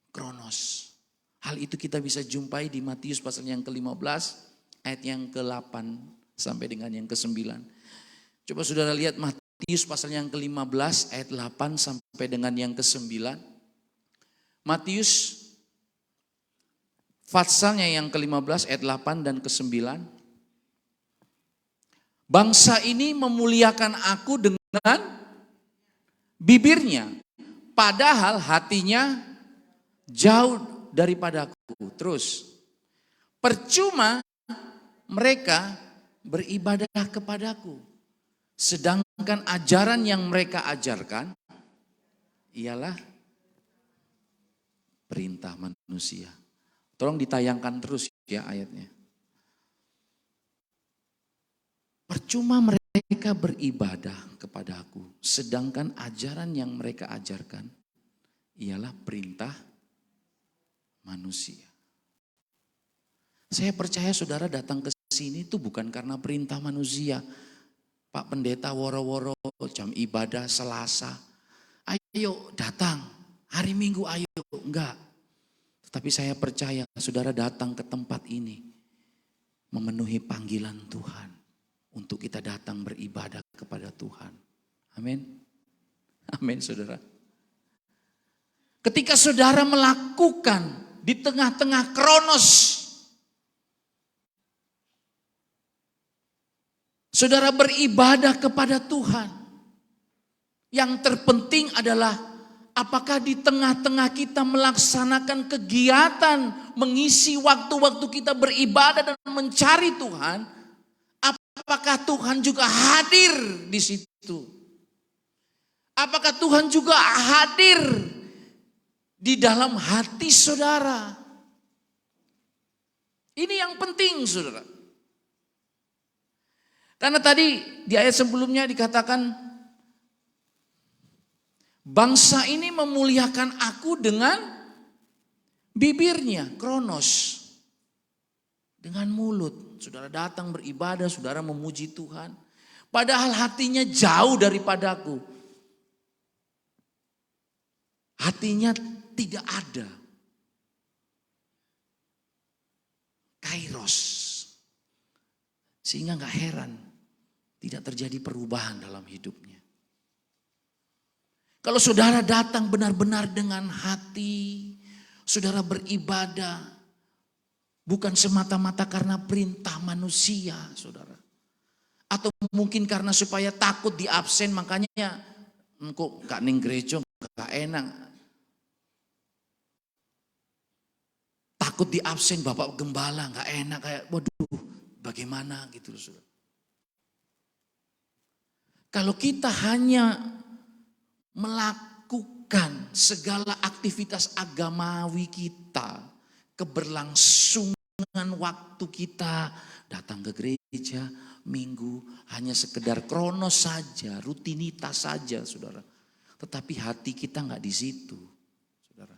Kronos. Hal itu kita bisa jumpai di Matius pasal yang ke-15, ayat yang ke-8 sampai dengan yang ke-9. Coba saudara lihat Matius pasal yang ke-15 ayat 8 sampai dengan yang ke-9. Matius pasalnya yang ke-15 ayat 8 dan ke-9. Bangsa ini memuliakan aku dengan bibirnya, padahal hatinya jauh daripadaku. Terus, percuma mereka beribadah kepadaku. Sedangkan ajaran yang mereka ajarkan ialah perintah manusia. Tolong ditayangkan terus ya ayatnya. Percuma mereka beribadah kepadaku. Sedangkan ajaran yang mereka ajarkan ialah perintah manusia. Saya percaya saudara datang ke sini itu bukan karena perintah manusia. Pak Pendeta woro-woro jam ibadah Selasa. Ayo datang, hari Minggu ayo. Enggak. Tapi saya percaya saudara datang ke tempat ini. Memenuhi panggilan Tuhan. Untuk kita datang beribadah kepada Tuhan. Amin. Amin saudara. Ketika saudara melakukan di tengah-tengah kronos. Saudara beribadah kepada Tuhan. Yang terpenting adalah apakah di tengah-tengah kita melaksanakan kegiatan, mengisi waktu-waktu kita beribadah dan mencari Tuhan, apakah Tuhan juga hadir di situ? Apakah Tuhan juga hadir di dalam hati saudara? Ini yang penting saudara. Karena tadi di ayat sebelumnya dikatakan bangsa ini memuliakan aku dengan bibirnya, kronos. Dengan mulut, saudara datang beribadah, saudara memuji Tuhan. Padahal hatinya jauh daripadaku. Hatinya tidak ada. Kairos. Sehingga gak heran. Tidak terjadi perubahan dalam hidupnya. Kalau saudara datang benar-benar dengan hati, saudara beribadah, bukan semata-mata karena perintah manusia, saudara. Atau mungkin karena supaya takut di absen, makanya kok gak ning gereja gak enak. Takut di absen Bapak Gembala gak enak, kayak waduh bagaimana gitu saudara. Kalau kita hanya melakukan segala aktivitas agamawi kita, keberlangsungan waktu kita, datang ke gereja, minggu, hanya sekedar kronos saja, rutinitas saja saudara. Tetapi hati kita gak di situ saudara.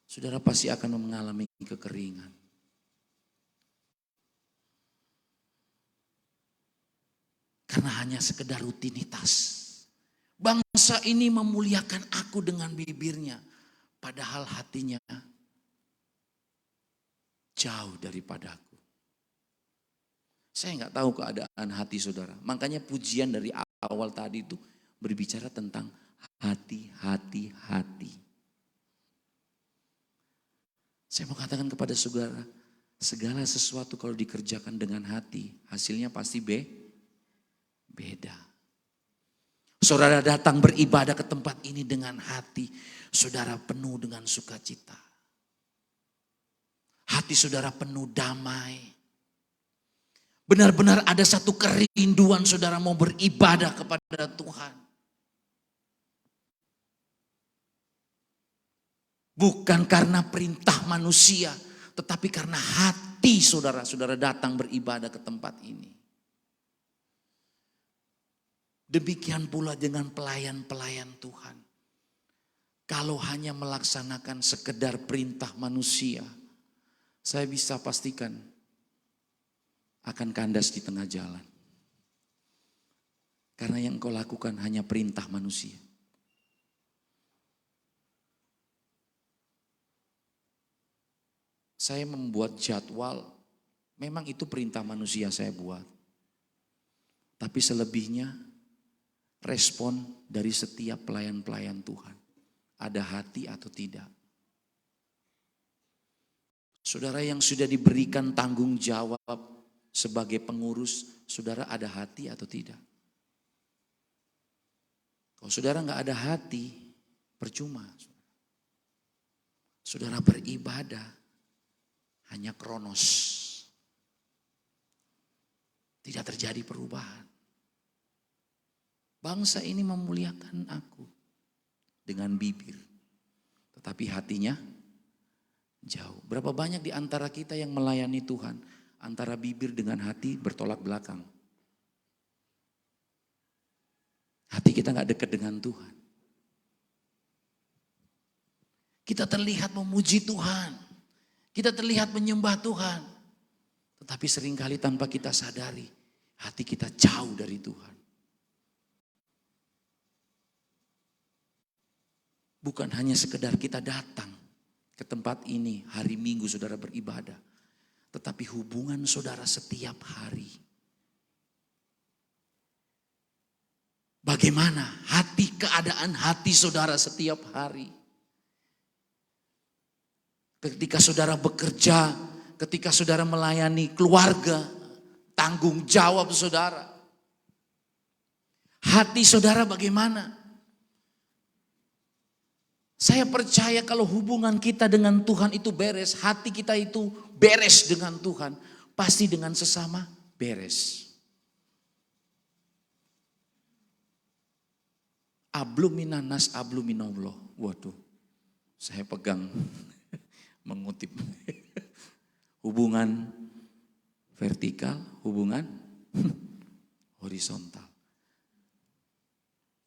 Saudara pasti akan mengalami kekeringan. Karena hanya sekedar rutinitas. Bangsa ini memuliakan aku dengan bibirnya, padahal hatinya jauh daripadaku. Saya nggak tahu keadaan hati saudara. Makanya pujian dari awal tadi itu berbicara tentang hati. Saya mau katakan kepada saudara, segala sesuatu kalau dikerjakan dengan hati, hasilnya pasti beda. Saudara datang beribadah ke tempat ini dengan hati, saudara penuh dengan sukacita. Hati saudara penuh damai. Benar-benar ada satu kerinduan saudara mau beribadah kepada Tuhan. Bukan karena perintah manusia, tetapi karena hati saudara datang beribadah ke tempat ini. Demikian pula dengan pelayan-pelayan Tuhan. Kalau hanya melaksanakan sekedar perintah manusia, saya bisa pastikan akan kandas di tengah jalan. Karena yang kau lakukan hanya perintah manusia. Saya membuat jadwal, memang itu perintah manusia saya buat. Tapi selebihnya respon dari setiap pelayan-pelayan Tuhan. Ada hati atau tidak. Saudara yang sudah diberikan tanggung jawab sebagai pengurus, saudara ada hati atau tidak? Kalau saudara gak ada hati, percuma. Saudara beribadah hanya kronos. Tidak terjadi perubahan. Bangsa ini memuliakan aku dengan bibir, tetapi hatinya jauh. Berapa banyak di antara kita yang melayani Tuhan, antara bibir dengan hati bertolak belakang. Hati kita gak dekat dengan Tuhan. Kita terlihat memuji Tuhan, kita terlihat menyembah Tuhan, tetapi seringkali tanpa kita sadari, hati kita jauh dari Tuhan. Bukan hanya sekedar kita datang ke tempat ini hari Minggu saudara beribadah. Tetapi hubungan saudara setiap hari. Bagaimana keadaan hati saudara setiap hari. Ketika saudara bekerja, ketika saudara melayani keluarga, tanggung jawab saudara. Hati saudara bagaimana? Saya percaya kalau hubungan kita dengan Tuhan itu beres, hati kita itu beres dengan Tuhan, pasti dengan sesama beres. Ablu minanas, ablu minallah. Waduh, saya pegang mengutip. Hubungan vertikal, hubungan horizontal.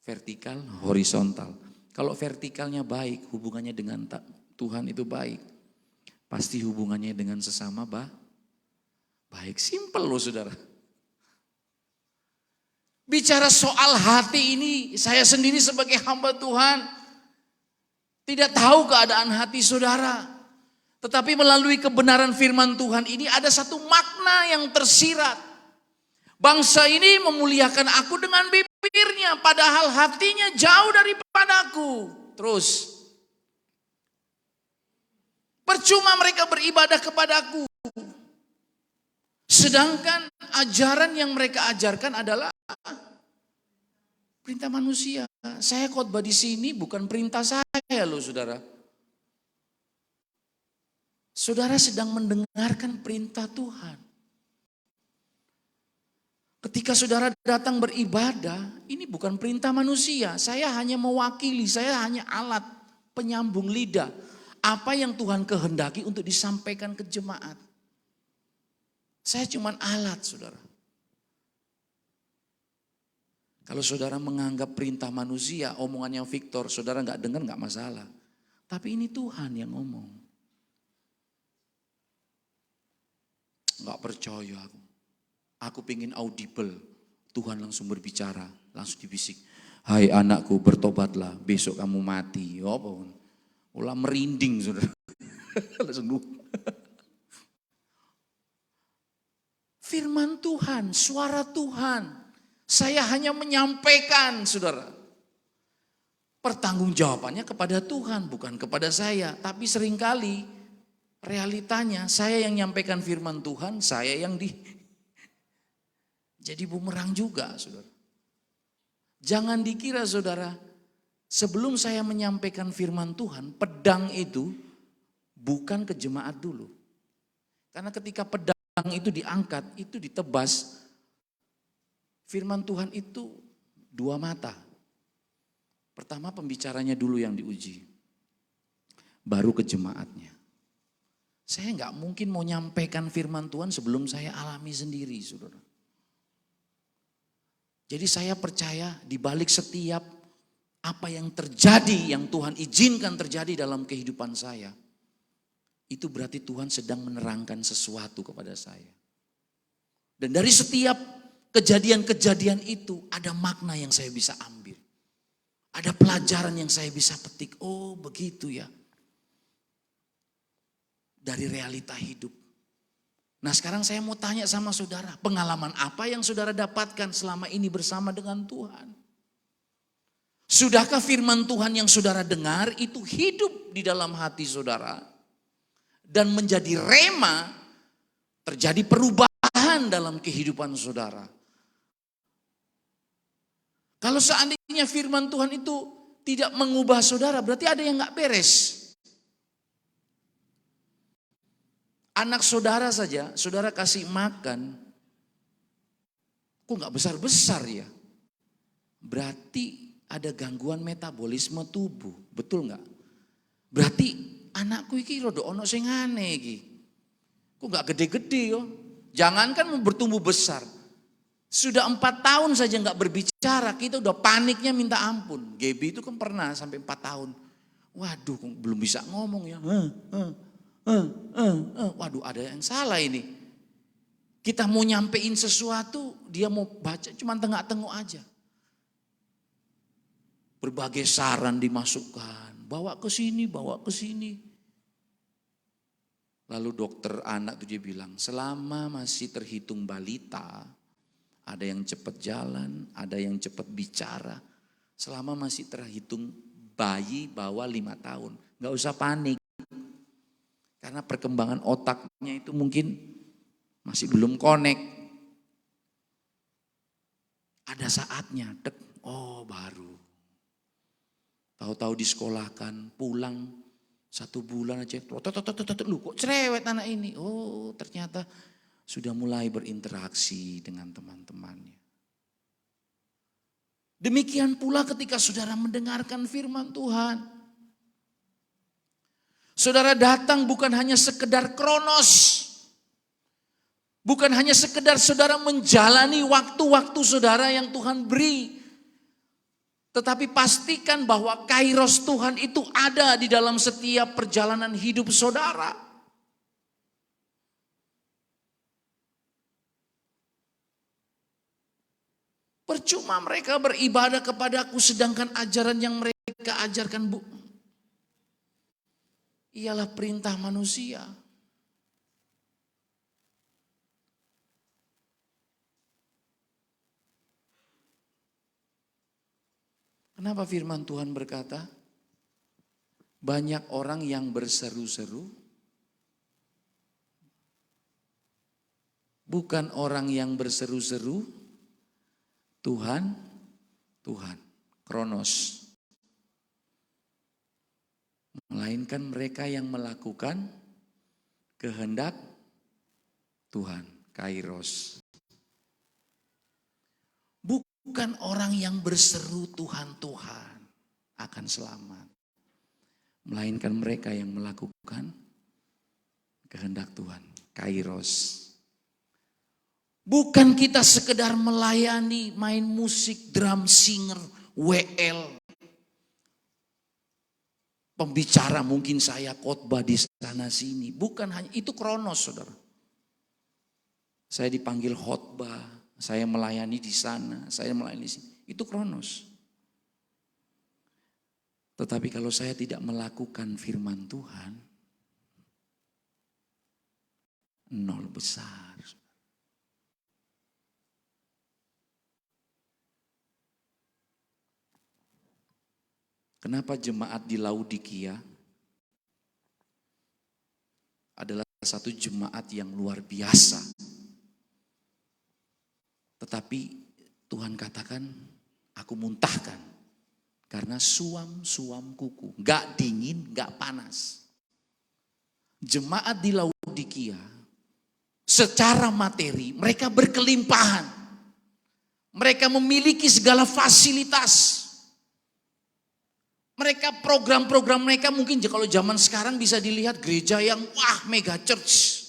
Vertikal, horizontal. Kalau vertikalnya baik, hubungannya dengan Tuhan itu baik. Pasti hubungannya dengan sesama baik. Simpel loh saudara. Bicara soal hati ini, saya sendiri sebagai hamba Tuhan tidak tahu keadaan hati saudara. Tetapi melalui kebenaran firman Tuhan ini ada satu makna yang tersirat. Bangsa ini memuliakan aku dengan bibir. bibirnya, padahal hatinya jauh daripadaku. Terus, percuma mereka beribadah kepadaku. Sedangkan ajaran yang mereka ajarkan adalah perintah manusia. Saya khotbah di sini bukan perintah saya loh saudara. Saudara sedang mendengarkan perintah Tuhan. Ketika saudara datang beribadah, ini bukan perintah manusia. Saya hanya mewakili, saya hanya alat penyambung lidah. Apa yang Tuhan kehendaki untuk disampaikan ke jemaat. Saya cuma alat saudara. Kalau saudara menganggap perintah manusia, omongannya Victor, saudara nggak dengar nggak masalah. Tapi ini Tuhan yang ngomong. Nggak percaya aku. Aku pengen audible. Tuhan langsung berbicara, langsung dibisik. Hai anakku bertobatlah, besok kamu mati. Apa? Ulah merinding saudara. Langsung firman Tuhan, suara Tuhan. Saya hanya menyampaikan, saudara. Pertanggungjawabannya kepada Tuhan, bukan kepada saya. Tapi seringkali realitanya saya yang menyampaikan firman Tuhan, saya yang jadi bumerang juga, saudara. Jangan dikira, saudara, sebelum saya menyampaikan firman Tuhan, pedang itu bukan ke jemaat dulu. Karena ketika pedang itu diangkat, itu ditebas, firman Tuhan itu dua mata. Pertama pembicaranya dulu yang diuji, baru ke jemaatnya. Saya nggak mungkin mau nyampaikan firman Tuhan sebelum saya alami sendiri, saudara. Jadi saya percaya di balik setiap apa yang terjadi, yang Tuhan izinkan terjadi dalam kehidupan saya, itu berarti Tuhan sedang menerangkan sesuatu kepada saya. Dan dari setiap kejadian-kejadian itu ada makna yang saya bisa ambil. Ada pelajaran yang saya bisa petik. Oh begitu ya. Dari realita hidup. Nah sekarang saya mau tanya sama saudara. Pengalaman apa yang saudara dapatkan selama ini bersama dengan Tuhan? Sudahkah firman Tuhan yang saudara dengar itu hidup di dalam hati saudara? Dan menjadi rema, terjadi perubahan dalam kehidupan saudara. Kalau seandainya firman Tuhan itu tidak mengubah saudara, berarti ada yang gak beres. Anak saudara saja, saudara kasih makan, kok gak besar-besar ya? Berarti ada gangguan metabolisme tubuh, betul gak? Berarti anakku iki rada ono sing aneh iki. Kok gak gede-gede yo? Jangankan mau bertumbuh besar. Sudah 4 tahun saja gak berbicara, kita udah paniknya minta ampun. Gaby itu kan pernah sampai 4 tahun. Waduh belum bisa ngomong ya. Waduh ada yang salah ini. Kita mau nyampein sesuatu, dia mau baca cuma tengah-tengah aja. Berbagai saran dimasukkan. Bawa ke sini, bawa ke sini. Lalu dokter anak itu dia bilang, selama masih terhitung balita, ada yang cepat jalan, ada yang cepat bicara. Selama masih terhitung bayi bawah 5 tahun, gak usah panik. Karena perkembangan otaknya itu mungkin masih belum connect. Ada saatnya, oh baru. Tahu-tahu disekolahkan, pulang 1 bulan aja. Lu kok cerewet anak ini? Oh ternyata sudah mulai berinteraksi dengan teman-temannya. Demikian pula ketika saudara mendengarkan firman Tuhan. Saudara datang bukan hanya sekedar kronos. Bukan hanya sekedar saudara menjalani waktu-waktu saudara yang Tuhan beri. Tetapi pastikan bahwa kairos Tuhan itu ada di dalam setiap perjalanan hidup saudara. Percuma mereka beribadah kepadaku sedangkan ajaran yang mereka ajarkan ialah perintah manusia. Kenapa firman Tuhan berkata, banyak orang yang berseru-seru, bukan orang yang berseru-seru, Tuhan, Tuhan, kronos. Melainkan mereka yang melakukan kehendak Tuhan, kairos. Bukan orang yang berseru Tuhan, Tuhan akan selamat. Melainkan mereka yang melakukan kehendak Tuhan, kairos. Bukan kita sekedar melayani, main musik, drum singer, WL. Pembicara mungkin saya khotbah di sana sini. Bukan hanya, itu kronos saudara. Saya dipanggil khotbah, saya melayani di sana, saya melayani di sini. Itu kronos. Tetapi kalau saya tidak melakukan firman Tuhan, nol besar. Kenapa jemaat di Laodikia adalah satu jemaat yang luar biasa. Tetapi Tuhan katakan, aku muntahkan. Karena suam-suam kuku. Gak dingin, gak panas. Jemaat di Laodikia secara materi mereka berkelimpahan. Mereka memiliki segala fasilitas. Mereka program-program mereka mungkin kalau zaman sekarang bisa dilihat gereja yang wah mega church.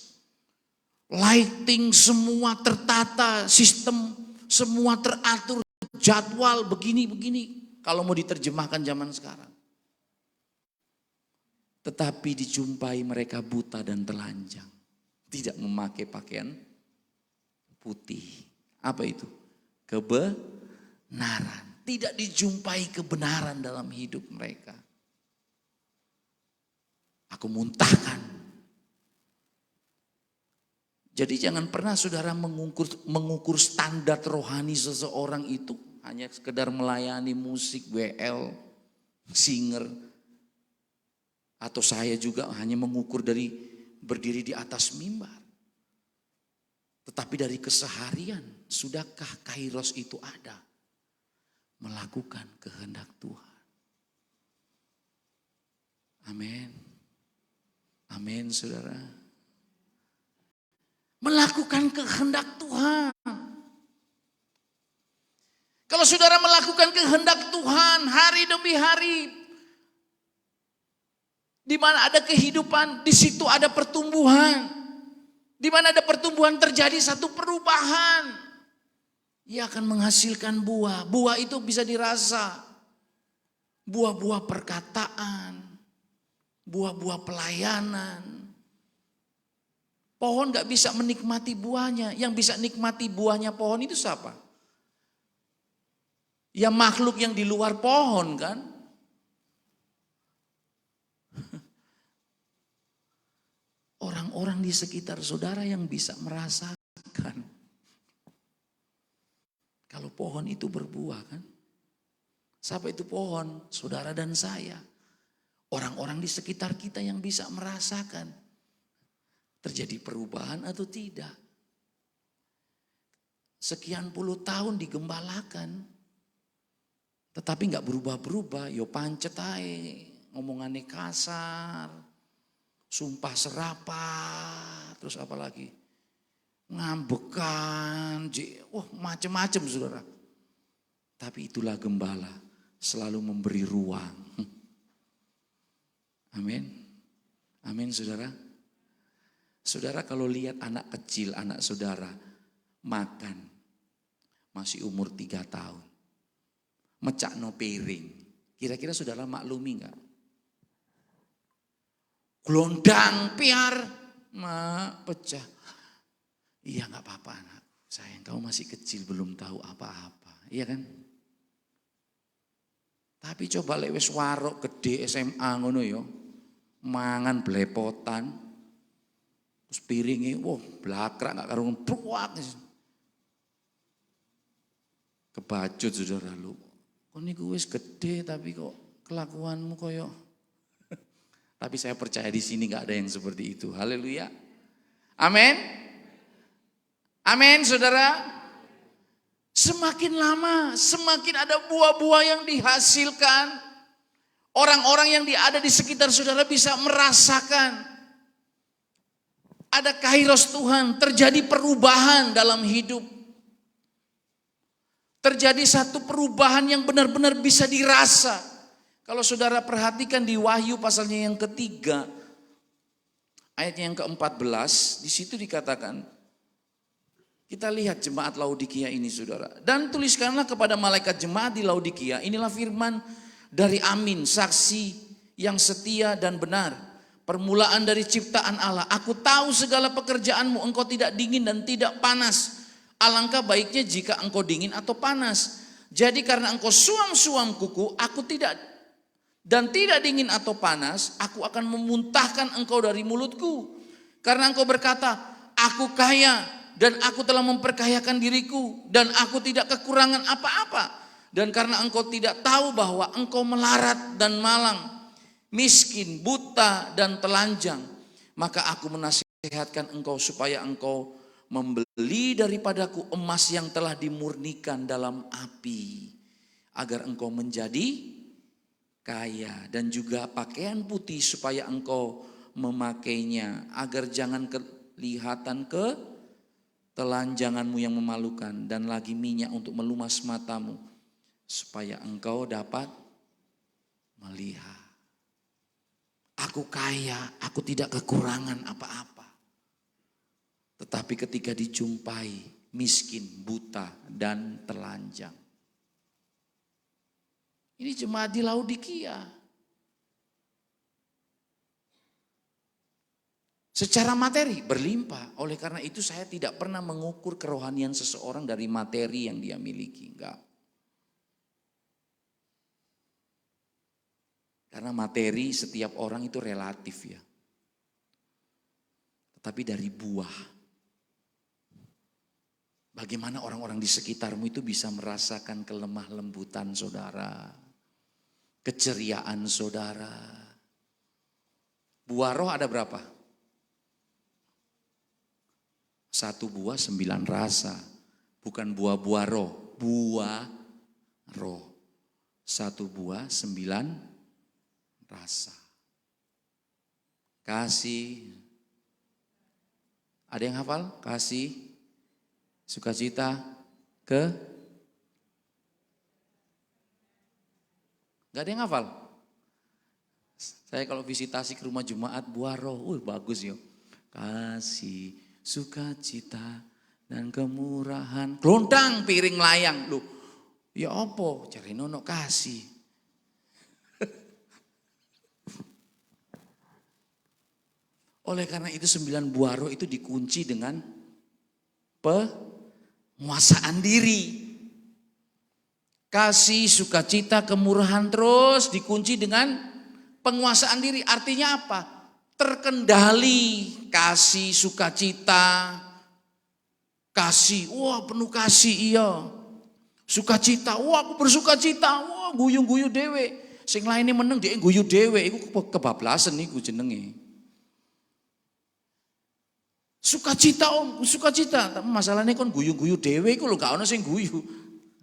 Lighting semua tertata, sistem semua teratur, jadwal begini-begini. Kalau mau diterjemahkan zaman sekarang. Tetapi dijumpai mereka buta dan telanjang. Tidak memakai pakaian putih. Apa itu? Kebenaran. Tidak dijumpai kebenaran dalam hidup mereka. Aku muntahkan. Jadi jangan pernah saudara mengukur standar rohani seseorang itu hanya sekedar melayani musik, WL, singer. Atau saya juga hanya mengukur dari berdiri di atas mimbar. Tetapi dari keseharian, sudahkah kairos itu ada? Melakukan kehendak Tuhan. Amin. Amin saudara. Melakukan kehendak Tuhan. Kalau saudara melakukan kehendak Tuhan hari demi hari. Di mana ada kehidupan, di situ ada pertumbuhan. Di mana ada pertumbuhan terjadi satu perubahan. Ia akan menghasilkan buah. Buah itu bisa dirasa. Buah-buah perkataan. Buah-buah pelayanan. Pohon gak bisa menikmati buahnya. Yang bisa nikmati buahnya pohon itu siapa? Ya makhluk yang di luar pohon kan. Orang-orang di sekitar saudara yang bisa merasakan. Kalau pohon itu berbuah kan. Siapa itu pohon? Saudara dan saya. Orang-orang di sekitar kita yang bisa merasakan. Terjadi perubahan atau tidak. Sekian puluh tahun digembalakan. Tetapi gak berubah-berubah. Yo pancet aja. Ngomongannya kasar. Sumpah serapah. Terus apa lagi? Ngambekan, macam-macam saudara. Tapi itulah gembala, selalu memberi ruang. Amin. Amin saudara. Saudara kalau lihat anak kecil, anak saudara makan, masih umur 3 tahun. Mecakno piring, kira-kira saudara maklumi enggak? Glondang, piar, pecah. Iya gak apa-apa anak, sayang kau masih kecil belum tahu apa-apa, iya kan? Tapi coba lek wis warok gede SMA ngono yo, mangan blepotan, terus piringe, wah blakrak gak karung pruak. Kebacut saudara lu, Kok niku wis gede tapi kok kelakuanmu koyo. Tapi saya percaya di sini gak ada yang seperti itu. Haleluya. Amin. Amin, saudara. Semakin lama, semakin ada buah-buah yang dihasilkan. Orang-orang yang ada di sekitar saudara bisa merasakan. Ada kairos Tuhan, terjadi perubahan dalam hidup. Terjadi satu perubahan yang benar-benar bisa dirasa. Kalau saudara perhatikan di Wahyu pasalnya yang ketiga, ayatnya yang ke-14, di situ dikatakan, kita lihat jemaat Laodikia ini saudara. Dan tuliskanlah kepada malaikat jemaat di Laodikia, inilah firman dari Amin, saksi yang setia dan benar. Permulaan dari ciptaan Allah. Aku tahu segala pekerjaanmu, engkau tidak dingin dan tidak panas. Alangkah baiknya jika engkau dingin atau panas. Jadi karena engkau suam-suam kuku, aku tidak dan tidak dingin atau panas, aku akan memuntahkan engkau dari mulutku. Karena engkau berkata, aku kaya dan aku telah memperkayakan diriku dan aku tidak kekurangan apa-apa. Dan karena engkau tidak tahu bahwa engkau melarat dan malang, miskin, buta dan telanjang, maka aku menasihatkan engkau supaya engkau membeli daripadaku emas yang telah dimurnikan dalam api, agar engkau menjadi kaya, dan juga pakaian putih supaya engkau memakainya, agar jangan kelihatan telanjanganmu yang memalukan, dan lagi minyak untuk melumas matamu, supaya engkau dapat melihat. Aku kaya, aku tidak kekurangan apa-apa. Tetapi ketika dijumpai miskin, buta, dan telanjang. Ini jemaat di Laodikia. Secara materi berlimpah. Oleh karena itu saya tidak pernah mengukur kerohanian seseorang dari materi yang dia miliki. Enggak. Karena materi setiap orang itu relatif ya. Tetapi dari buah. Bagaimana orang-orang di sekitarmu itu bisa merasakan kelemah lembutan saudara. Keceriaan saudara. Buah roh ada berapa? 1 buah 9 rasa. Bukan buah-buah roh. Buah roh. 1 buah 9 rasa. Kasih. Ada yang hafal? Kasih, sukacita, gak ada yang hafal? Saya kalau visitasi ke rumah jemaat buah roh, bagus ya. Kasih, sukacita, dan kemurahan. Gelontang piring layang. Loh, ya apa? Cari nono kasih. Oleh karena itu 9 buah roh itu dikunci dengan penguasaan diri. Kasih, sukacita, kemurahan terus dikunci dengan penguasaan diri. Artinya apa? Terkendali. Kasih, sukacita, kasih, wah penuh kasih iya. Sukacita, wah aku bersukacita, wah guyu-guyu dewe. Sing lainnya meneng dia guyu dewe, itu kebablasan niku jenenge. Sukacita om, sukacita. Tapi masalahnya kan guyu-guyu dewe itu loh, gak ada yang guyu.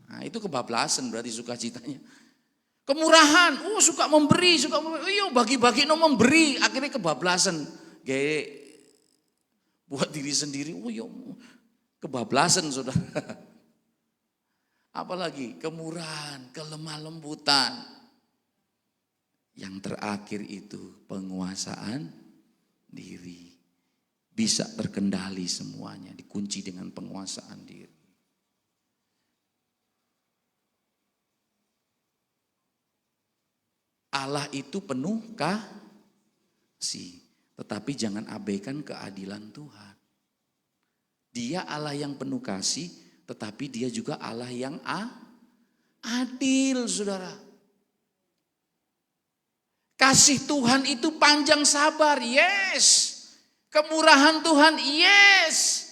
Nah itu kebablasan berarti sukacitanya. Kemurahan, suka memberi, iya bagi-bagi no memberi. Akhirnya kebablasan. Gaya buat diri sendiri, iya kebablasan saudara. Apalagi kemurahan, kelemah lembutan. Yang terakhir itu penguasaan diri. Bisa terkendali semuanya, dikunci dengan penguasaan diri. Allah itu penuh kasih, tetapi jangan abaikan keadilan Tuhan. Dia Allah yang penuh kasih, tetapi dia juga Allah yang adil, saudara. Kasih Tuhan itu panjang sabar, yes. Kemurahan Tuhan, yes.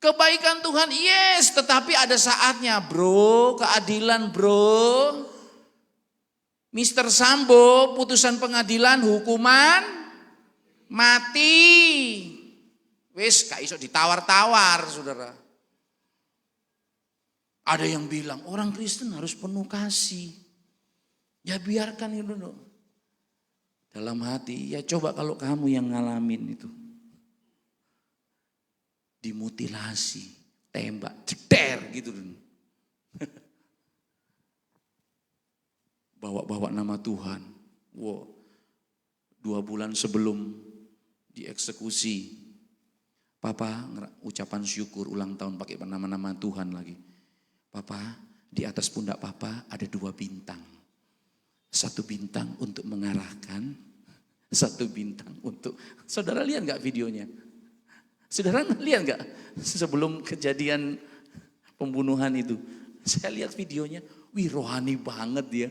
Kebaikan Tuhan, yes. Tetapi ada saatnya bro, keadilan bro. Mister Sambo putusan pengadilan hukuman mati. Wis gak iso ditawar-tawar, saudara. Ada yang bilang orang Kristen harus penuh kasih. Ya biarkan itu dulu. Dalam hati, ya coba kalau kamu yang ngalamin itu. Dimutilasi, tembak, ceder gitu. Bawa-bawa nama Tuhan. Wow. 2 bulan sebelum dieksekusi. Papa ucapan syukur ulang tahun pakai nama-nama Tuhan lagi. Papa, di atas pundak Papa ada 2 bintang. 1 bintang untuk mengarahkan, 1 bintang untuk... Saudara lihat gak videonya? Saudara lihat gak? Sebelum kejadian pembunuhan itu. Saya lihat videonya, wih rohani banget dia.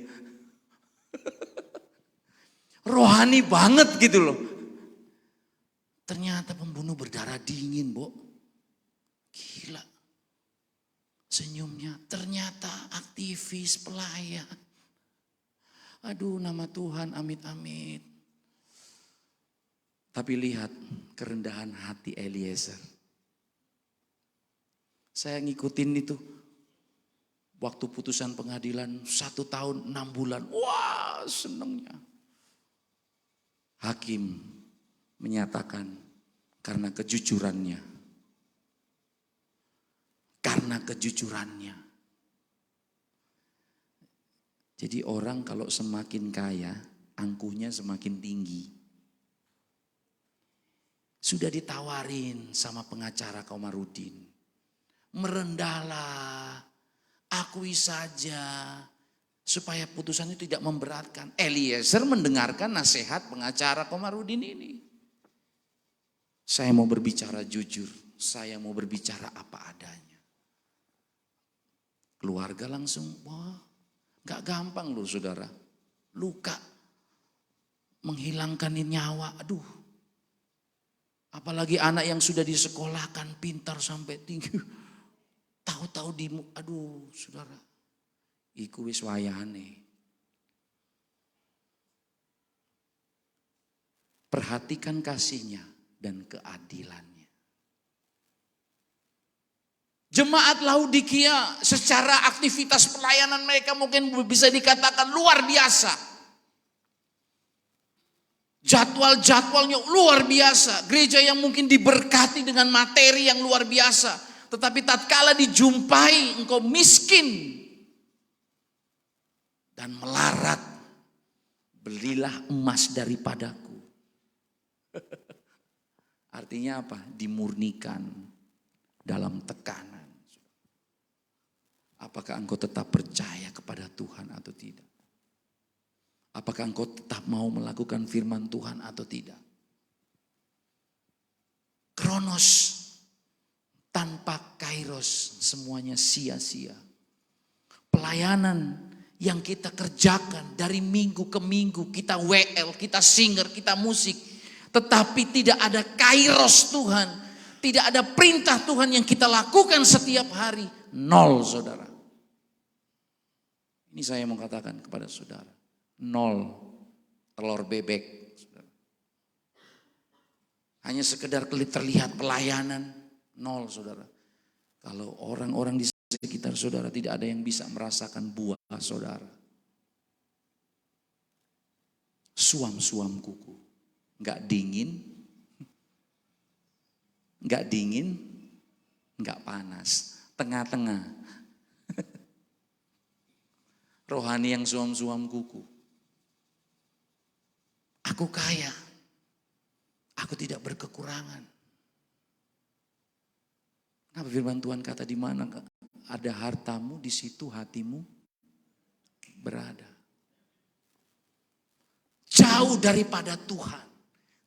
Rohani banget gitu loh. Ternyata pembunuh berdarah dingin, Bo. Gila. Senyumnya ternyata aktivis pelayan. Aduh nama Tuhan amit-amit. Tapi lihat kerendahan hati Eliezer. Saya ngikutin itu. Waktu putusan pengadilan 1 tahun 6 bulan. Wah senengnya. Hakim menyatakan karena kejujurannya. Karena kejujurannya. Jadi orang kalau semakin kaya, angkuhnya semakin tinggi. Sudah ditawarin sama pengacara Komarudin. Merendahlah, akui saja. Supaya putusan itu tidak memberatkan. Eliezer mendengarkan nasihat pengacara Komarudin ini. Saya mau berbicara jujur, saya mau berbicara apa adanya. Keluarga langsung, wah gak gampang loh saudara. Luka, menghilangkan nyawa, aduh. Apalagi anak yang sudah disekolahkan pintar sampai tinggi. Tahu-tahu aduh saudara. Iku wis wayane. Perhatikan kasihnya dan keadilannya. Jemaat Laodikia secara aktivitas pelayanan mereka mungkin bisa dikatakan luar biasa. Jadwal-jadwalnya luar biasa. Gereja yang mungkin diberkati dengan materi yang luar biasa. Tetapi tatkala dijumpai engkau miskin dan melarat, belilah emas daripadaku. Artinya apa? Dimurnikan dalam tekanan. Apakah engkau tetap percaya kepada Tuhan atau tidak? Apakah engkau tetap mau melakukan firman Tuhan atau tidak? Kronos tanpa kairos semuanya sia-sia. Pelayanan yang kita kerjakan dari minggu ke minggu, kita WL, kita singer, kita musik. Tetapi tidak ada kairos Tuhan. Tidak ada perintah Tuhan yang kita lakukan setiap hari. 0 saudara. Ini saya mau katakan kepada saudara. 0 telur bebek. Saudara. Hanya sekedar terlihat pelayanan. 0 saudara. Kalau orang-orang di sekitar saudara tidak ada yang bisa merasakan buah saudara. Suam-suam kuku. Enggak dingin. Enggak dingin. Enggak panas. Tengah-tengah. Rohani yang suam-suam kuku. Aku kaya. Aku tidak berkekurangan. Kenapa firman Tuhan kata di mana ada hartamu, di situ hatimu berada. Jauh daripada Tuhan.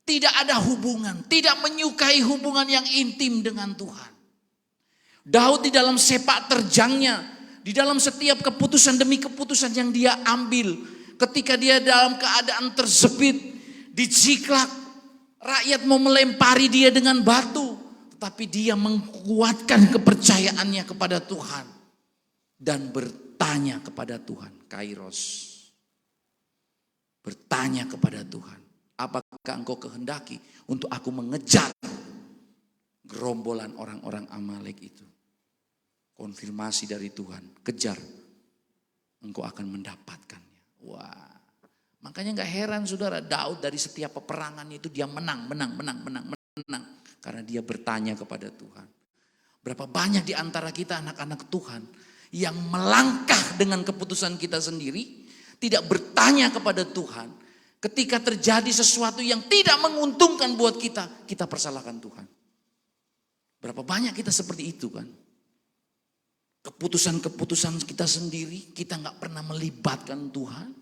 Tidak ada hubungan, tidak menyukai hubungan yang intim dengan Tuhan. Daud di dalam sepak terjangnya, di dalam setiap keputusan demi keputusan yang dia ambil. Ketika dia dalam keadaan tersebit, di Ciklak, rakyat mau melempari dia dengan batu. Tetapi dia menguatkan kepercayaannya kepada Tuhan. Dan bertanya kepada Tuhan, Kairos. bertanya kepada Tuhan, apakah engkau kehendaki untuk aku mengejar gerombolan orang-orang Amalek itu? Konfirmasi dari Tuhan, kejar, engkau akan mendapatkannya. Wah, makanya gak heran saudara, Daud dari setiap peperangan itu dia menang. Karena dia bertanya kepada Tuhan. Berapa banyak di antara kita anak-anak Tuhan yang melangkah dengan keputusan kita sendiri, tidak bertanya kepada Tuhan. Ketika terjadi sesuatu yang tidak menguntungkan buat kita, kita persalahkan Tuhan. Berapa banyak kita seperti itu kan? Keputusan-keputusan kita sendiri, kita gak pernah melibatkan Tuhan.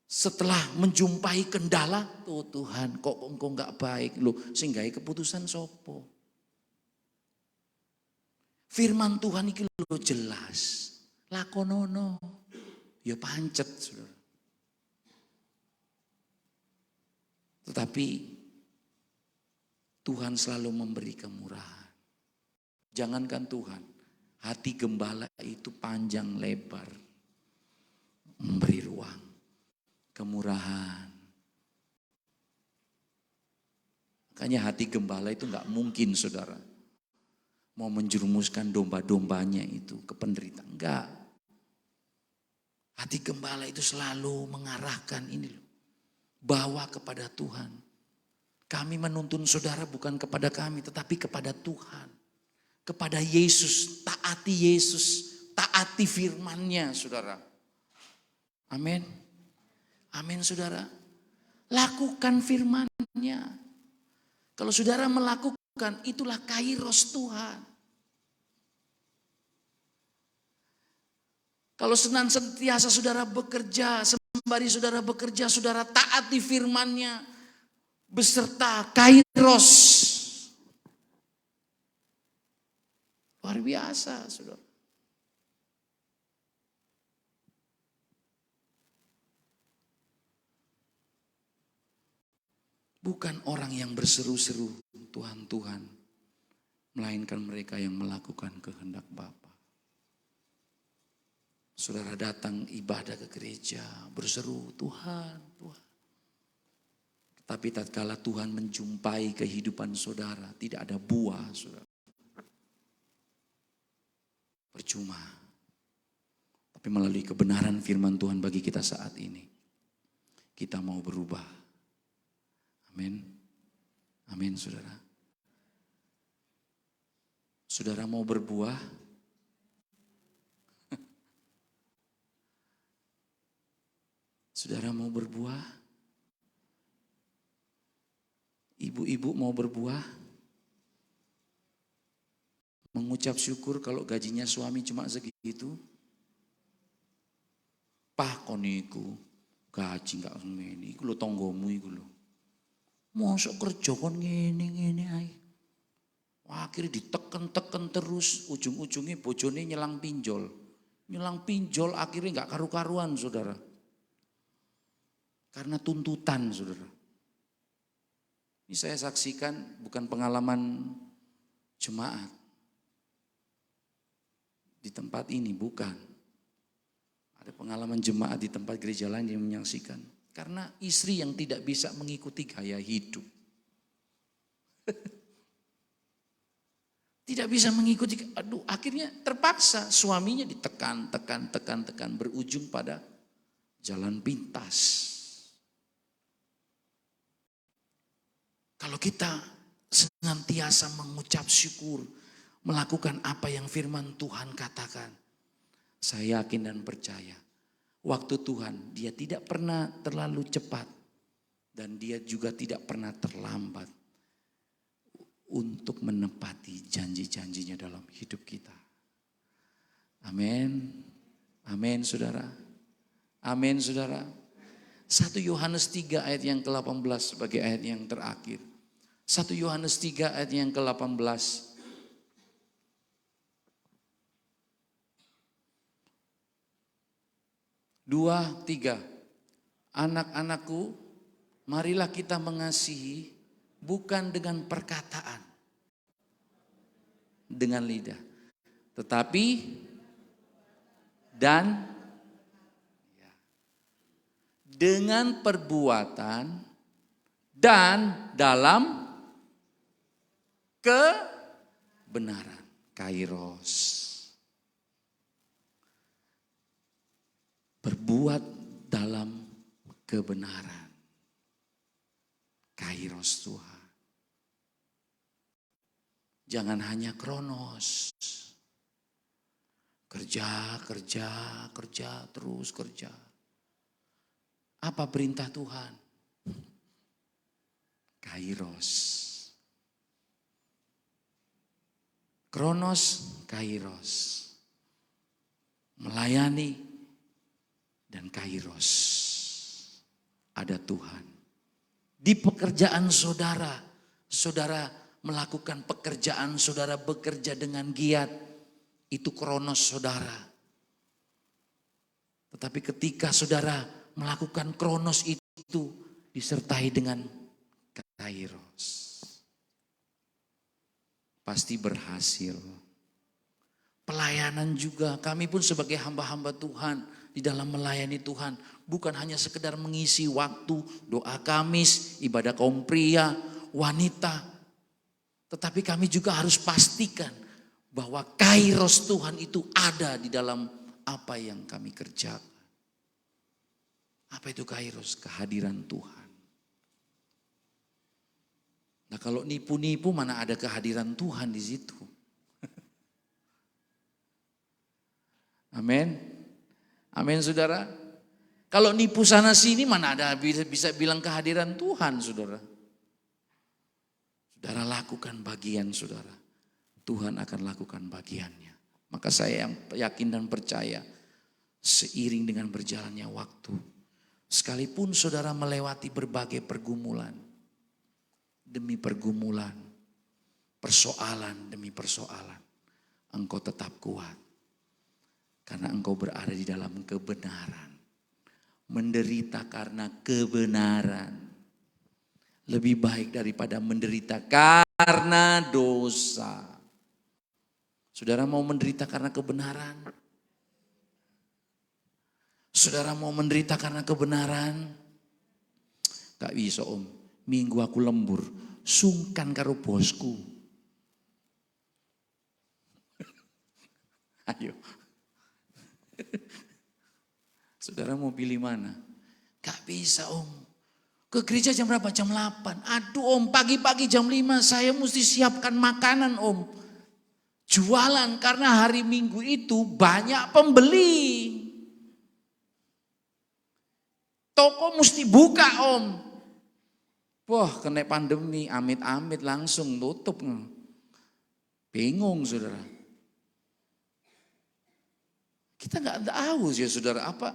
Setelah menjumpai kendala, oh Tuhan kok engkau gak baik loh, sehingga keputusan sopo. Firman Tuhan ini lo jelas, lakonono, ya pancet saudara. Tetapi Tuhan selalu memberi kemurahan. Jangankan Tuhan, hati gembala itu panjang lebar, memberi ruang, kemurahan. Makanya hati gembala itu gak mungkin saudara mau menjerumuskan domba-dombanya itu ke penderitaan. Enggak. Hati gembala itu selalu mengarahkan ini loh, bawa kepada Tuhan. Kami menuntun saudara bukan kepada kami, tetapi kepada Tuhan. Kepada Yesus, taati firman-Nya saudara. Amin. Amin saudara. Lakukan firman-Nya. Kalau saudara melakukan, itulah kairos Tuhan. Kalau senantiasa saudara bekerja, sembari saudara bekerja, saudara taati firman-Nya beserta kairos. Luar biasa, saudara. Bukan orang yang berseru-seru Tuhan, Tuhan, melainkan mereka yang melakukan kehendak Bapa. Saudara datang ibadah ke gereja, berseru Tuhan, Tuhan. Tapi tatkala Tuhan menjumpai kehidupan saudara, tidak ada buah, saudara. Percuma. Tapi melalui kebenaran firman Tuhan bagi kita saat ini, kita mau berubah. Amin. Amin saudara. Saudara mau berbuah? Saudara mau berbuah? Ibu-ibu mau berbuah? Mengucap syukur kalau gajinya suami cuma segitu? Pah koniku gaji gak ngene, iku lho tanggamu iku lho. Mosok kerja kon ngene ae. Akhirnya diteken-teken terus, ujung-ujungnya bojone nyelang pinjol. Nyelang pinjol akhirnya gak karu-karuan saudara. Karena tuntutan saudara. Ini saya saksikan bukan pengalaman jemaat. Di tempat ini bukan. Ada pengalaman jemaat di tempat gereja lain yang menyaksikan. Karena istri yang tidak bisa mengikuti gaya hidup. Tidak bisa mengikuti, akhirnya terpaksa suaminya ditekan, berujung pada jalan pintas. Kalau kita senantiasa mengucap syukur, melakukan apa yang firman Tuhan katakan, saya yakin dan percaya, waktu Tuhan dia tidak pernah terlalu cepat dan dia juga tidak pernah terlambat untuk menepati janji-janjinya dalam hidup kita. Amin. Amin saudara. Amin saudara. 1 Yohanes 3 ayat yang ke-18 sebagai ayat yang terakhir. 1 Yohanes 3 ayat yang ke-18. 2, 3. Anak-anakku, marilah kita mengasihi bukan dengan perkataan, dengan lidah, tetapi dan dengan perbuatan dan dalam kebenaran. Kairos. Berbuat dalam kebenaran. Kairos Tuhan. Jangan hanya kronos. Kerja, terus kerja. Apa perintah Tuhan? Kairos. Kronos, kairos. Melayani dan kairos. Ada Tuhan. Di pekerjaan saudara, saudara melakukan pekerjaan, saudara bekerja dengan giat, itu kronos saudara. Tetapi ketika saudara melakukan kronos itu disertai dengan kairos, pasti berhasil. Pelayanan juga, kami pun sebagai hamba-hamba Tuhan di dalam melayani Tuhan, bukan hanya sekedar mengisi waktu doa Kamis, ibadah kaum pria, wanita, tetapi kami juga harus pastikan bahwa kairos Tuhan itu ada di dalam apa yang kami kerjakan. Apa itu kairos? Kehadiran Tuhan. Nah, kalau nipu-nipu mana ada kehadiran Tuhan di situ. Amin. Amin saudara. Kalau nipu sana sini mana ada bisa bilang kehadiran Tuhan saudara. Saudara lakukan bagian saudara. Tuhan akan lakukan bagiannya. Maka saya yang yakin dan percaya seiring dengan berjalannya waktu. Sekalipun saudara melewati berbagai pergumulan. Demi pergumulan. Persoalan demi persoalan. Engkau tetap kuat. Karena engkau berada di dalam kebenaran. Menderita karena kebenaran. Lebih baik daripada menderita karena dosa. Saudara mau menderita karena kebenaran? Saudara mau menderita karena kebenaran? Gak bisa om, minggu aku lembur, sungkan karo bosku. Ayo. Saudara mau pilih mana? Gak bisa om. Ke gereja jam berapa? Jam 8. Aduh om, pagi-pagi jam 5 saya mesti siapkan makanan om. Jualan karena hari Minggu itu banyak pembeli. Toko mesti buka om. Wah kena pandemi amit-amit langsung tutup. Bingung saudara. Kita gak tahu ya saudara apa.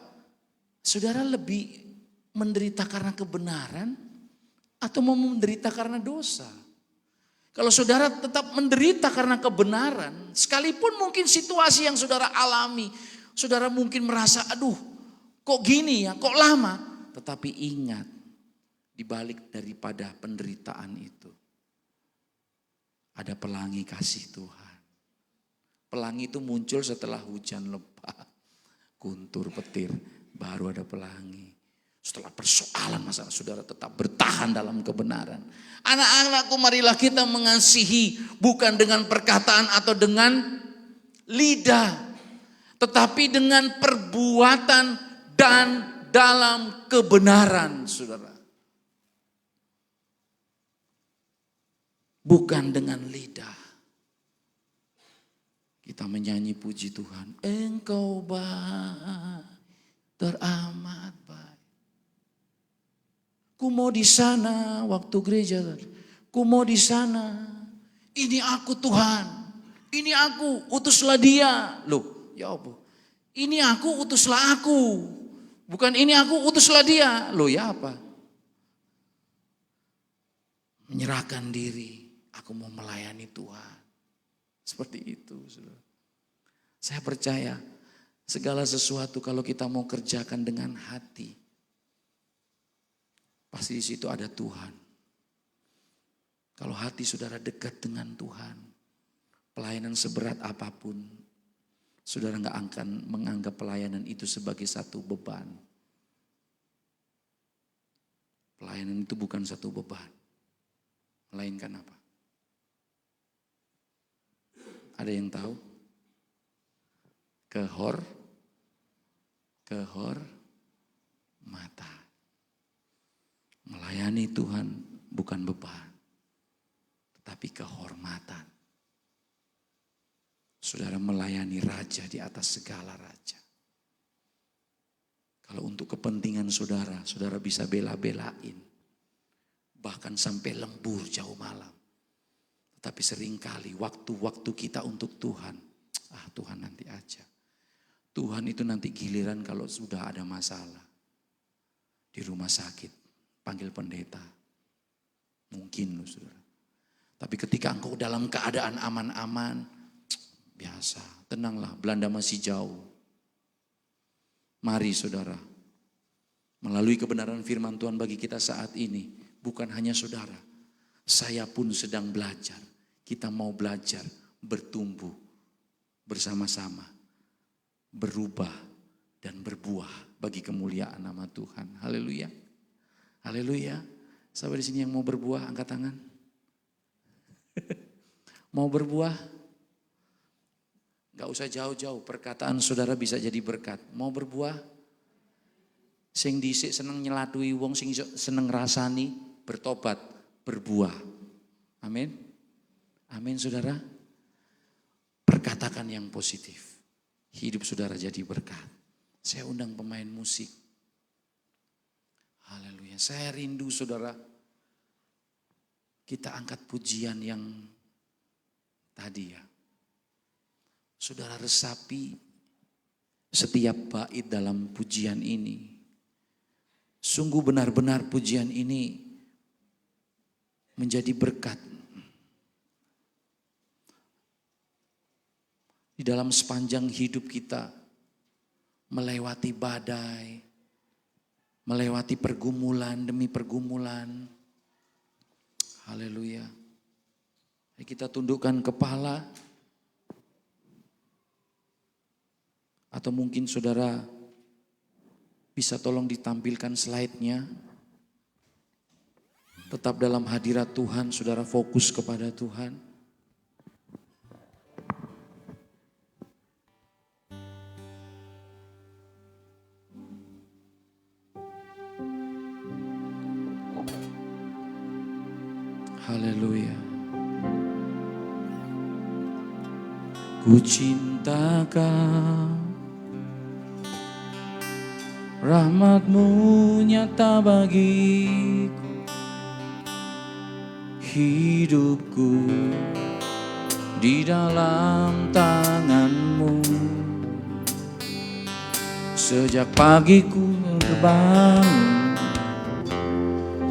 Saudara lebih menderita karena kebenaran atau mau menderita karena dosa? Kalau saudara tetap menderita karena kebenaran, sekalipun mungkin situasi yang saudara alami, saudara mungkin merasa aduh kok gini ya, kok lama. Tetapi ingat, dibalik daripada penderitaan itu, ada pelangi kasih Tuhan. Pelangi itu muncul setelah hujan lebat, guntur petir, baru ada pelangi. Setelah persoalan masalah saudara tetap bertahan dalam kebenaran. Anak-anakku marilah kita mengasihi bukan dengan perkataan atau dengan lidah. Tetapi dengan perbuatan dan dalam kebenaran saudara. Bukan dengan lidah. Kita menyanyi puji Tuhan. Engkau baik, teramat baik. Ku mau di sana waktu gereja. Ku mau di sana. Ini aku Tuhan. Ini aku, utuslah dia. Loh, ya apa? Ini aku, utuslah aku. Bukan ini aku, utuslah dia. Loh, ya apa? Menyerahkan diri. Aku mau melayani Tuhan. Seperti itu. Saya percaya segala sesuatu kalau kita mau kerjakan dengan hati. Pasti di situ ada Tuhan. Kalau hati saudara dekat dengan Tuhan, pelayanan seberat apapun, saudara nggak akan menganggap pelayanan itu sebagai satu beban. Pelayanan itu bukan satu beban. Melainkan apa? Ada yang tahu? Kehormatan. Melayani Tuhan bukan beban, tetapi kehormatan. Saudara melayani raja di atas segala raja. Kalau untuk kepentingan saudara, saudara bisa bela-belain. Bahkan sampai lembur jauh malam. Tetapi seringkali waktu-waktu kita untuk Tuhan, Tuhan nanti aja. Tuhan itu nanti giliran kalau sudah ada masalah. Di rumah sakit, panggil pendeta. Mungkin loh saudara. Tapi ketika engkau dalam keadaan aman-aman, biasa, tenanglah, Belanda masih jauh. Mari saudara, melalui kebenaran firman Tuhan bagi kita saat ini, bukan hanya saudara, saya pun sedang belajar. Kita mau belajar, bertumbuh bersama-sama, berubah dan berbuah bagi kemuliaan nama Tuhan. Haleluya. Haleluya. Sahabat di sini yang mau berbuah, angkat tangan. Mau berbuah? Gak usah jauh-jauh, perkataan saudara bisa jadi berkat. Mau berbuah? Sing dhisik seneng nyelatui wong, sing seneng rasani, bertobat, berbuah. Amin. Amin saudara. Perkatakan yang positif. Hidup saudara jadi berkat. Saya undang pemain musik. Haleluya. Saya rindu saudara. Kita angkat pujian yang tadi ya. Saudara resapi setiap bait dalam pujian ini. Sungguh benar-benar pujian ini menjadi berkat. Di dalam sepanjang hidup kita melewati badai, melewati pergumulan demi pergumulan. Haleluya. Kita tundukkan kepala. Atau mungkin saudara bisa tolong ditampilkan slide-nya. Tetap dalam hadirat Tuhan, saudara fokus kepada Tuhan. Haleluya. Ku cinta Kau, rahmat-Mu nyata bagiku, hidupku di dalam tangan-Mu. Sejak pagiku terbangun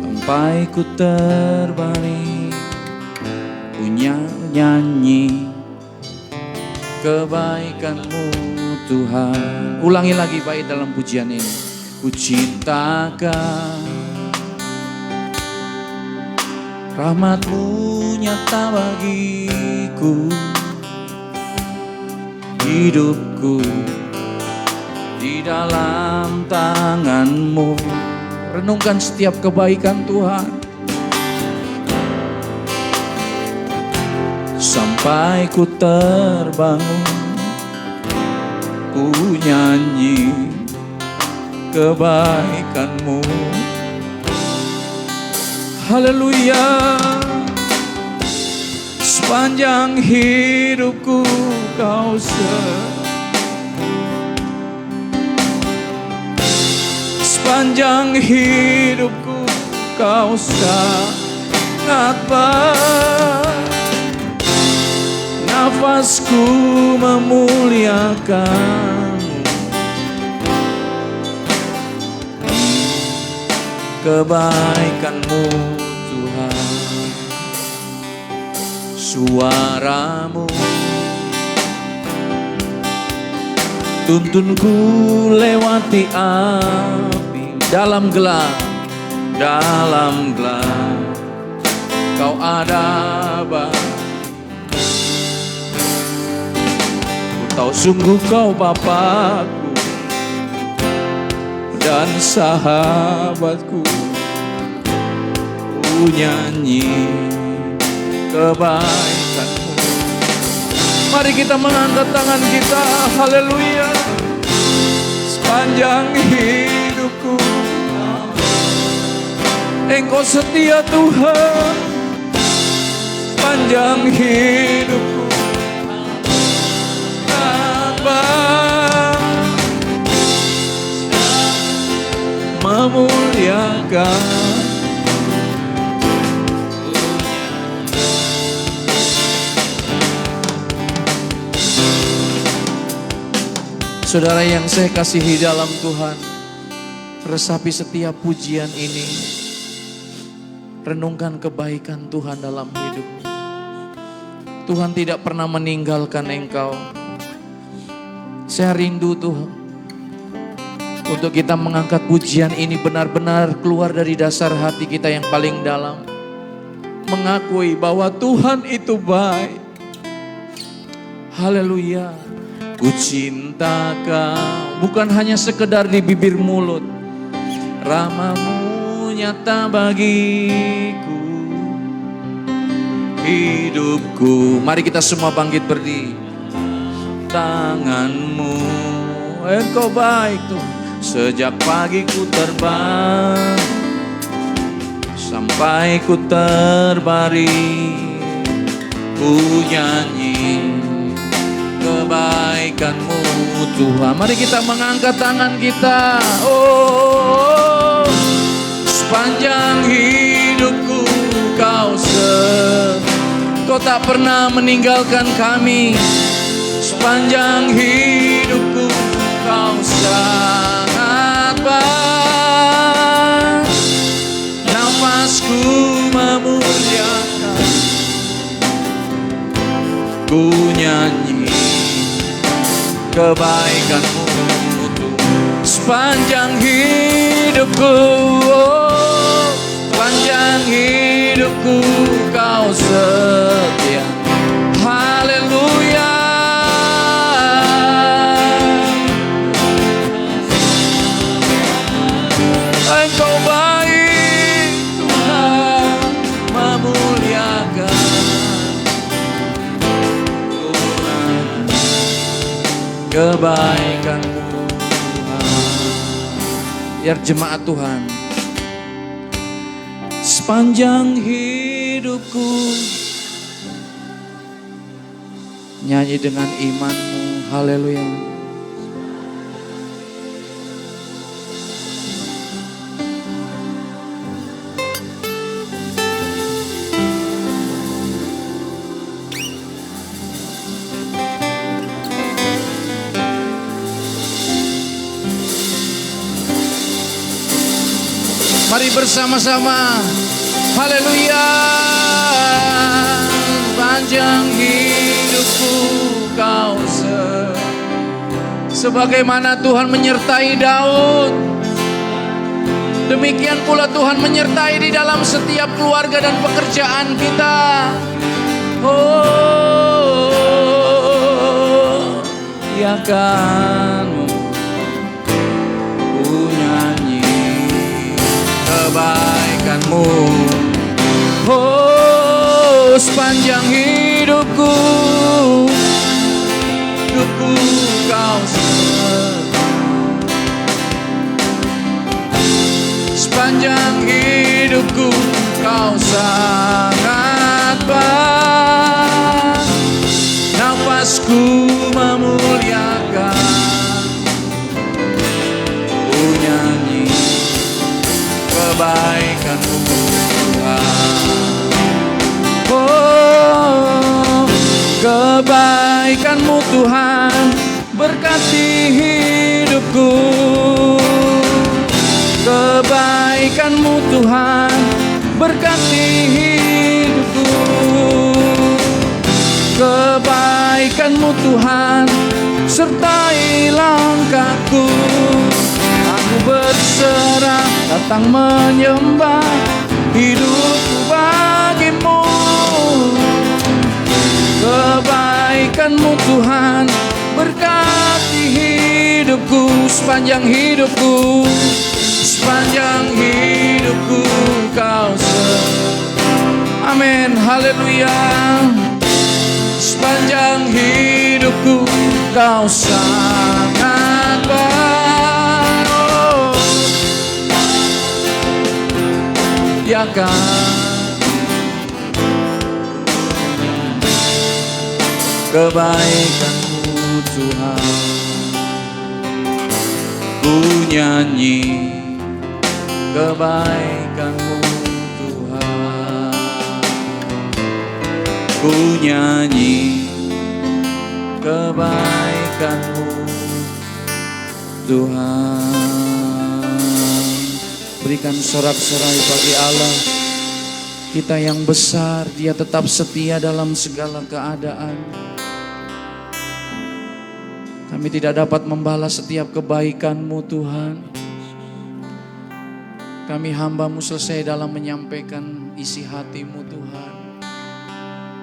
sampai ku terbaring, ku nyanyi kebaikan-Mu Tuhan. Ulangi lagi bait dalam pujian ini. Ku cinta Kau, rahmat-Mu nyata bagiku, hidupku di dalam tangan-Mu. Renungkan setiap kebaikan Tuhan. Sampai ku terbangun, ku nyanyi kebaikan-Mu. Haleluya. Sepanjang hidupku Kau sepanjang hidupku Kau sangat baik. Nafasku memuliakan-Mu, kebaikan-Mu Tuhan. Suara-Mu tuntunku lewati api, dalam gelap Kau ada bagi. Ku tahu sungguh Kau Bapa-Ku dan sahabatku. nyanyi kebaikan-Mu. Mari kita mengangkat tangan kita, haleluya. Sepanjang hidupku Engkau setia Tuhan, sepanjang hidupku apa memuliakan. Saudara yang saya kasihi dalam Tuhan, resapi setiap pujian ini. Renungkan kebaikan Tuhan dalam hidup. Tuhan tidak pernah meninggalkan engkau. Saya rindu Tuhan, untuk kita mengangkat pujian ini benar-benar keluar dari dasar hati kita yang paling dalam. Mengakui bahwa Tuhan itu baik. Haleluya. Ku cinta Kau, bukan hanya sekedar di bibir mulut. Rahmat-Mu nyata bagiku, hidupku. Mari kita semua bangkit berdiri. Tangan-Mu, Engkau baik Tuhan. Sejak pagi ku terbang sampai ku terbaring, ku nyanyi kebaikan-Mu Tuhan. Mari kita mengangkat tangan kita. Oh, sepanjang hidupku Kau tak pernah meninggalkan kami. Sepanjang hidupku Kau sangat baik. Nafasku memuliakan, ku nyanyi kebaikan-Mu sepanjang hidupku. Oh, sepanjang hidupku Kau setia. Haleluya. Engkau baik Tuhan, memuliakan kebaikan-Mu Tuhan. Biar jemaat Tuhan, sepanjang hidupku nyanyi dengan iman-Mu. Haleluya. Mari bersama-sama. Haleluya. Panjang hidupku Kau sebagaimana Tuhan menyertai Daud, demikian pula Tuhan menyertai di dalam setiap keluarga dan pekerjaan kita. Oh, ya kan, ku nyanyi kebaikan-Mu. Oh, sepanjang hidupku Kau sepanjang hidupku Kau sangat baik. Nafasku memuliakan, ku nyanyi kebaikan-Mu Tuhan. Oh, kebaikan-Mu Tuhan berkati hidupku. Kebaikan-Mu Tuhan berkati hidupku. Kebaikan-Mu Tuhan sertai langkahku. Aku berserah, datang menyembah, hidupku bagi-Mu. Kebaikan-Mu Tuhan berkati hidupku sepanjang hidupku. sepanjang hidupku kau amin, haleluya. Sepanjang hidupku kau sangat baik, ya kan, kebaikan-Mu Tuhan. Ku nyanyi kebaikan-Mu Tuhan, ku nyanyi kebaikan-Mu Tuhan. Berikan sorak-sorai bagi Allah, kita yang besar, Dia tetap setia dalam segala keadaan. Kami tidak dapat membalas setiap kebaikan-Mu Tuhan. Kami hamba-Mu selesai dalam menyampaikan isi hati-Mu Tuhan.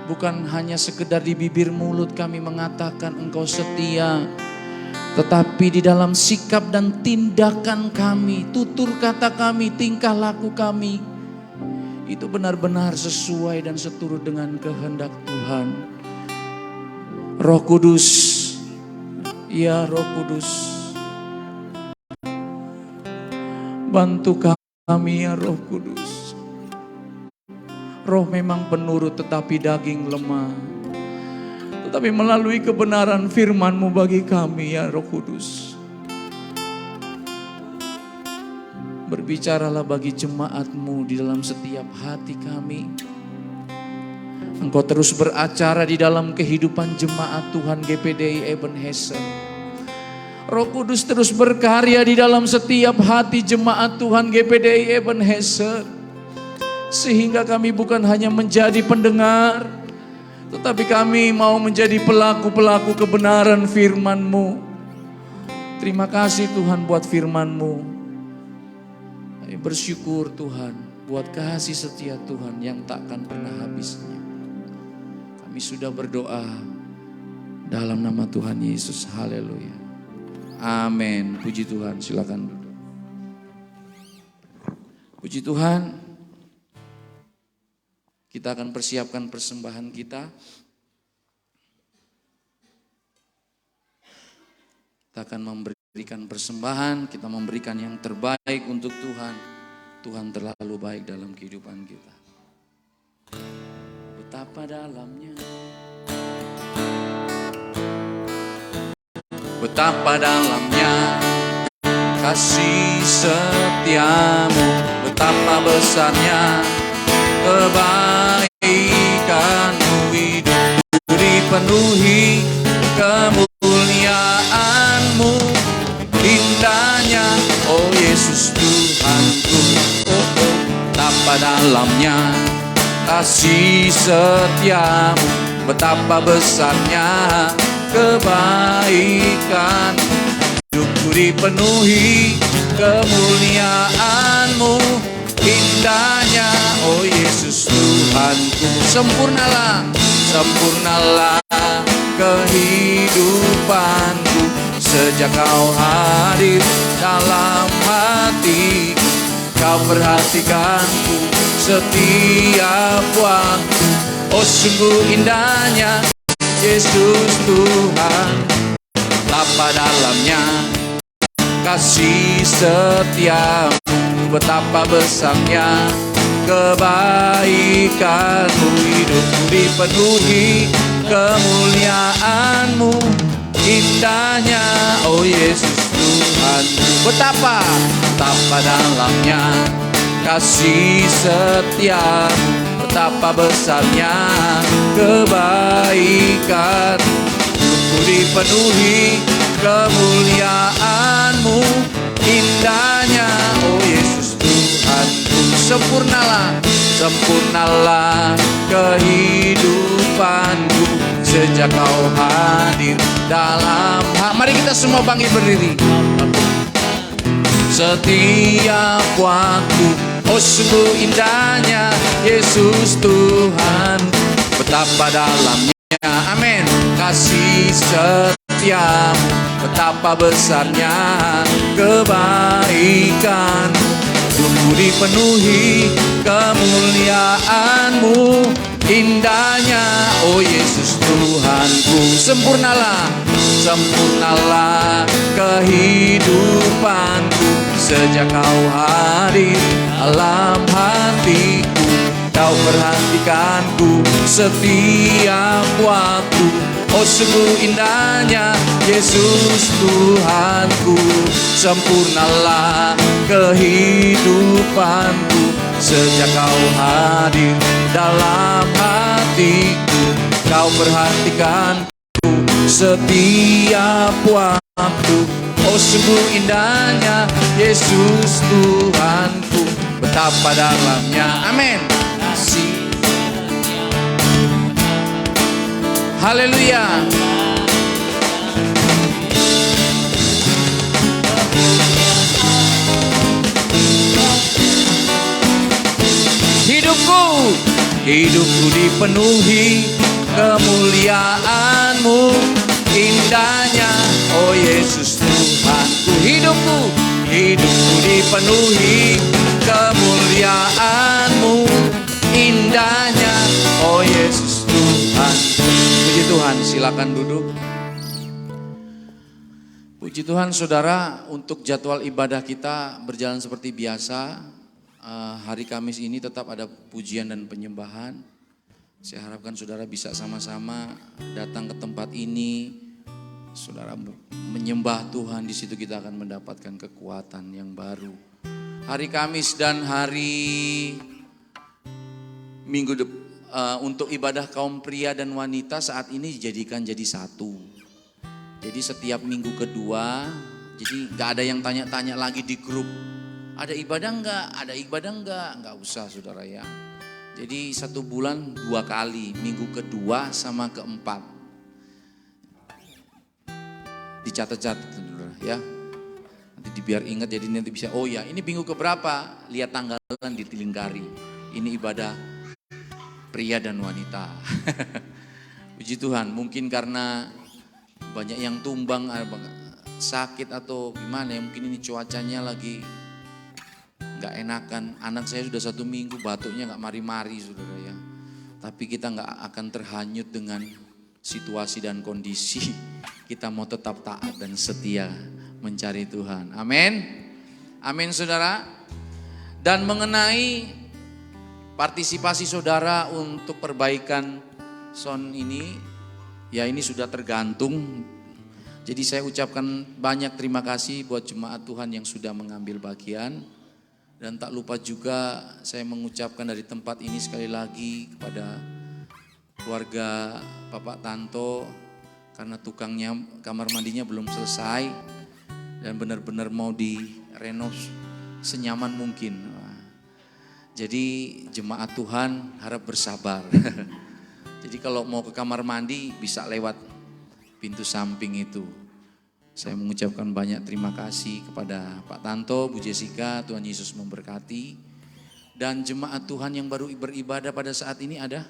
Bukan hanya sekedar di bibir mulut kami mengatakan Engkau setia, tetapi di dalam sikap dan tindakan kami, tutur kata kami, tingkah laku kami, itu benar-benar sesuai dan seturut dengan kehendak Tuhan. Roh Kudus, ya Roh Kudus, bantu kami ya Roh Kudus. Roh memang penurut tetapi daging lemah. Tetapi melalui kebenaran firman-Mu bagi kami ya Roh Kudus, berbicaralah bagi jemaat-Mu di dalam setiap hati kami. Engkau terus beracara di dalam kehidupan jemaat Tuhan GPDI Ebenezer. Roh Kudus terus berkarya di dalam setiap hati jemaat Tuhan GPDI Ebenezer. Sehingga kami bukan hanya menjadi pendengar, tetapi kami mau menjadi pelaku-pelaku kebenaran firman-Mu. Terima kasih Tuhan buat firman-Mu. Kami bersyukur Tuhan buat kasih setia Tuhan yang takkan pernah habisnya. Kami sudah berdoa dalam nama Tuhan Yesus. Haleluya. Amin. Puji Tuhan. Silakan duduk. Puji Tuhan. Kita akan persiapkan persembahan kita. Kita akan memberikan persembahan, kita memberikan yang terbaik untuk Tuhan. Tuhan terlalu baik dalam kehidupan kita. Betapa dalamnya, betapa dalamnya kasih setiamu, betapa besarnya kebaikan-Mu, hidupku dipenuhi kemuliaan-Mu, indahnya oh Yesus Tuhanku. Betapa dalamnya kasih setiamu, betapa besarnya kebaikan, hidupku dipenuhi kemuliaan-Mu, indahnya oh Yesus Tuhanku. Sempurnalah, sempurnalah kehidupanku sejak Kau hadir dalam hatiku. Kau perhatikanku setiap waktu. Oh sungguh indahnya Yesus Tuhan. Betapa dalamnya kasih setiamu, betapa besarnya kebaikan-Mu, hidupku dipenuhi kemuliaan-Mu, indahnya oh Yesus Tuhanku. Betapa dalamnya kasih setiamu, betapa besarnya kebaikan, hidupku dipenuhi kemuliaan-Mu, indahnya oh Yesus Tuhanku. Sempurnalah, sempurnalah kehidupanku sejak Kau hadir dalam Mari kita semua bangkit berdiri. Setiap waktu, oh sungguh indahnya Yesus Tuhan, betapa dalamnya, amin, kasih setiamu, betapa besarnya kebaikan, dipenuhi kemuliaan-Mu, indahnya, oh Yesus Tuhanku. Sempurnalah, sempurnalah kehidupanku sejak Kau hadir dalam hatiku. Kau perhatikanku setiap waktu. Oh sungguh indahnya Yesus Tuhanku. Sempurnalah kehidupanku sejak Kau hadir dalam hatiku. Kau perhatikanku setiap waktu. Oh sungguh indahnya Yesus Tuhanku. Betapa dalamnya, amin. Haleluya. Hidupku dipenuhi kemuliaan-Mu, indahnya, oh Yesus Tuhanku. Hidupku dipenuhi kemuliaan-Mu, indahnya, oh Yesus Tuhan. Puji Tuhan, silakan duduk. Puji Tuhan saudara, untuk jadwal ibadah kita berjalan seperti biasa. Hari Kamis ini tetap ada pujian dan penyembahan. Saya harapkan saudara bisa sama-sama datang ke tempat ini. Saudara menyembah Tuhan, di situ kita akan mendapatkan kekuatan yang baru. Hari Kamis dan hari Minggu untuk ibadah kaum pria dan wanita saat ini dijadikan jadi satu. Jadi setiap minggu kedua, jadi gak ada yang tanya-tanya lagi di grup. Ada ibadah enggak? Ada ibadah enggak? Enggak usah saudara ya. Jadi 1 bulan 2 kali, minggu kedua sama keempat. Dicatat-catat saudara ya. Nanti biar ingat, jadi nanti bisa, oh ya ini minggu keberapa? Lihat tanggalan di tilingkari. Ini ibadah pria dan wanita. Puji Tuhan, mungkin karena banyak yang tumbang, sakit atau gimana ya, mungkin ini cuacanya lagi gak enakan. Anak saya sudah 1 minggu batuknya gak mari-mari saudara ya. Tapi kita gak akan terhanyut dengan situasi dan kondisi. Kita mau tetap taat dan setia mencari Tuhan. Amin. Amin saudara. Dan mengenai partisipasi saudara untuk perbaikan sound ini, ya ini sudah tergantung. Jadi saya ucapkan banyak terima kasih buat jemaat Tuhan yang sudah mengambil bagian. Dan tak lupa juga saya mengucapkan dari tempat ini sekali lagi kepada keluarga Bapak Tanto, karena tukangnya kamar mandinya belum selesai dan benar-benar mau direnov senyaman mungkin. Jadi jemaat Tuhan harap bersabar. Jadi kalau mau ke kamar mandi bisa lewat pintu samping itu. Saya mengucapkan banyak terima kasih kepada Pak Tanto, Bu Jessica, Tuhan Yesus memberkati. Dan jemaat Tuhan yang baru beribadah pada saat ini ada?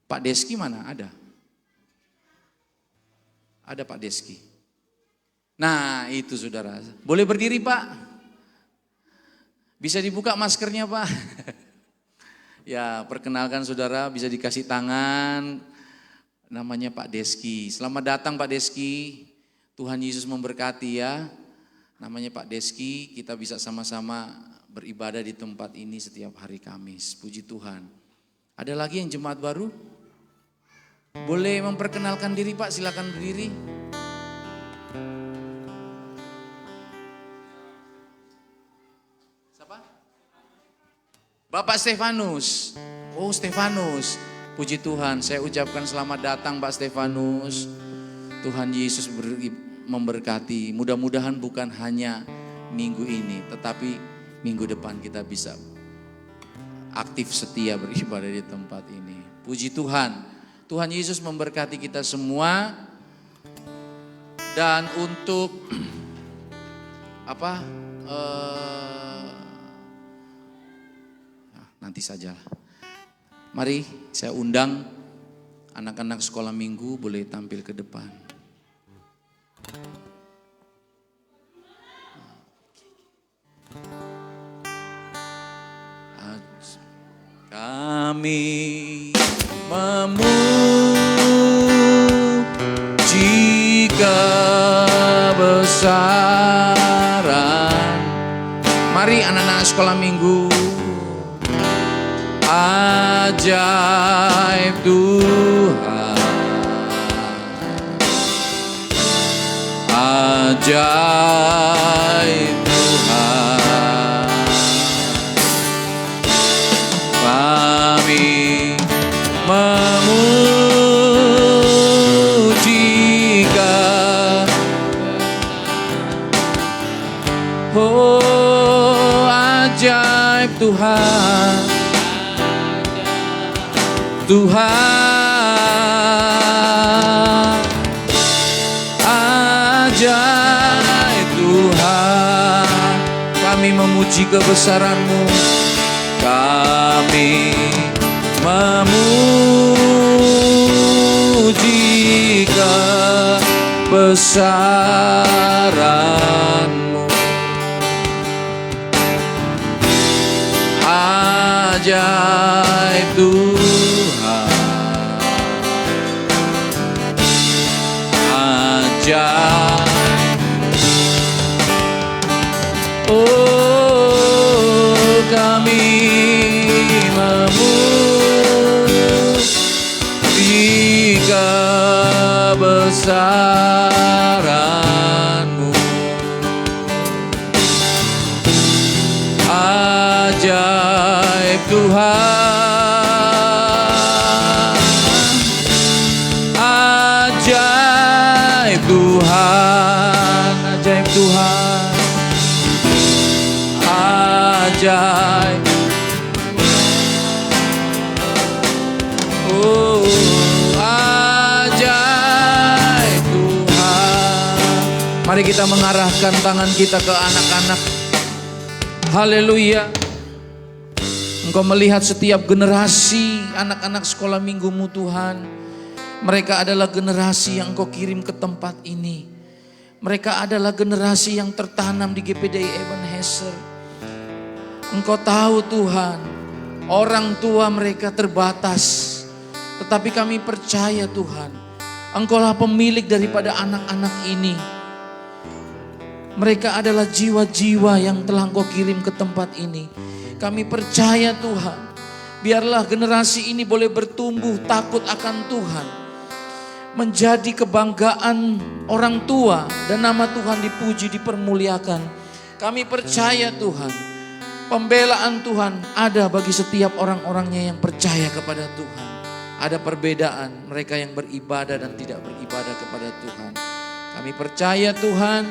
Pak Deski mana? Ada? Ada Pak Deski. Nah itu saudara, boleh berdiri Pak? Bisa dibuka maskernya Pak? Ya perkenalkan saudara, bisa dikasih tangan. Namanya Pak Deski. Selamat datang Pak Deski. Tuhan Yesus memberkati ya. Namanya Pak Deski, kita bisa sama-sama beribadah di tempat ini setiap hari Kamis. Puji Tuhan. Ada lagi yang jemaat baru? Boleh memperkenalkan diri Pak, silakan berdiri. Siapa? Bapak Stefanus. Oh Stefanus. Puji Tuhan, saya ucapkan selamat datang Pak Stefanus. Tuhan Yesus memberkati. Mudah-mudahan bukan hanya minggu ini, tetapi minggu depan kita bisa aktif setia beribadah di tempat ini. Puji Tuhan, Tuhan Yesus memberkati kita semua. Dan untuk nanti sajalah. Mari saya undang anak-anak sekolah minggu boleh tampil ke depan. kebesaran. Mari anak-anak sekolah minggu. Ajaib Tuhan, ajaib Tuhan, kami memuji Kau. Oh, ajaib Tuhan, Tuhan, ajaib Tuhan, kami memuji kebesaran-Mu, kami memuji kebesaran-Mu, ajaib Tuhan, ajaib. Oh, kami memuji kebesaran-Mu, ajaib Tuhan, ajaib Tuhan, ajaib Tuhan, ajaib. Oh, ajaib Tuhan. Mari kita mengarahkan tangan kita ke anak-anak. Haleluya. Engkau melihat setiap generasi anak-anak sekolah minggumu Tuhan. Mereka adalah generasi yang Engkau kirim ke tempat ini. Mereka adalah generasi yang tertanam di GPDI Ebenezer. Engkau tahu Tuhan, orang tua mereka terbatas. Tetapi kami percaya Tuhan, Engkaulah pemilik daripada anak-anak ini. Mereka adalah jiwa-jiwa yang telah Engkau kirim ke tempat ini. Kami percaya Tuhan, biarlah generasi ini boleh bertumbuh takut akan Tuhan, menjadi kebanggaan orang tua, dan nama Tuhan dipuji, dipermuliakan. Kami percaya Tuhan, pembelaan Tuhan ada bagi setiap orang-orangnya yang percaya kepada Tuhan. Ada perbedaan mereka yang beribadah dan tidak beribadah kepada Tuhan. Kami percaya Tuhan,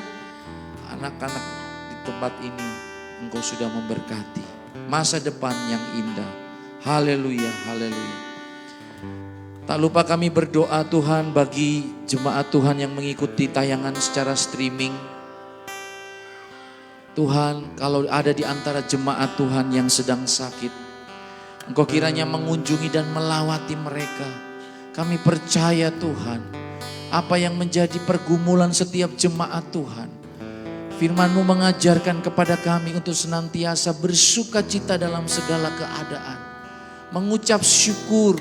anak-anak di tempat ini Engkau sudah memberkati masa depan yang indah. Haleluya, haleluya. Tak lupa kami berdoa Tuhan bagi jemaat Tuhan yang mengikuti tayangan secara streaming. Tuhan, kalau ada di antara jemaat Tuhan yang sedang sakit, Engkau kiranya mengunjungi dan melawati mereka. Kami percaya Tuhan, apa yang menjadi pergumulan setiap jemaat Tuhan, Firman-Mu mengajarkan kepada kami untuk senantiasa bersuka cita dalam segala keadaan. Mengucap syukur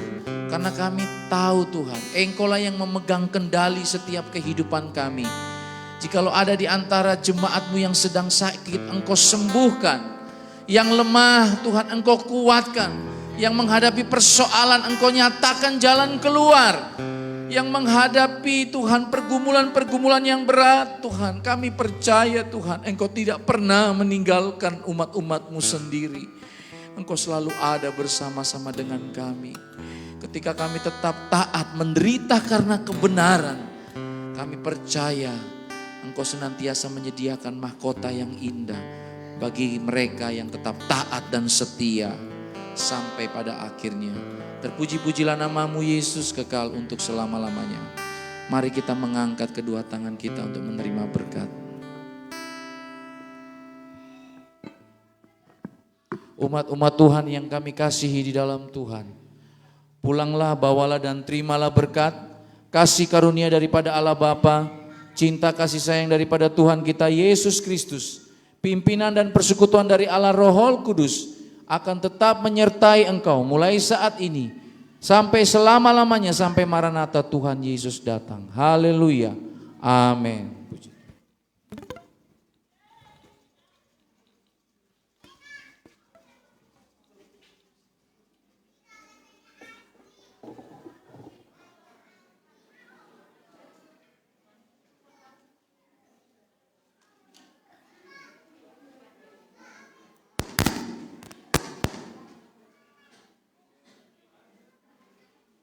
karena kami tahu Tuhan, Engkau-lah yang memegang kendali setiap kehidupan kami. Jikalau ada di antara jemaat-Mu yang sedang sakit, Engkau sembuhkan. Yang lemah Tuhan Engkau kuatkan. Yang menghadapi persoalan Engkau nyatakan jalan keluar. Yang menghadapi Tuhan pergumulan-pergumulan yang berat Tuhan, kami percaya Tuhan Engkau tidak pernah meninggalkan umat-umat-Mu sendiri. Engkau selalu ada bersama-sama dengan kami. Ketika kami tetap taat menderita karena kebenaran, kami percaya Engkau senantiasa menyediakan mahkota yang indah bagi mereka yang tetap taat dan setia sampai pada akhirnya. Terpuji-pujilah nama-Mu Yesus kekal untuk selama-lamanya. Mari kita mengangkat kedua tangan kita untuk menerima berkat. Umat-umat Tuhan yang kami kasihi di dalam Tuhan, pulanglah, bawalah dan terimalah berkat, kasih karunia daripada Allah Bapa, cinta kasih sayang daripada Tuhan kita Yesus Kristus, pimpinan dan persekutuan dari Allah Roh Kudus akan tetap menyertai engkau mulai saat ini sampai selama-lamanya, sampai Maranatha Tuhan Yesus datang. Haleluya. Amin.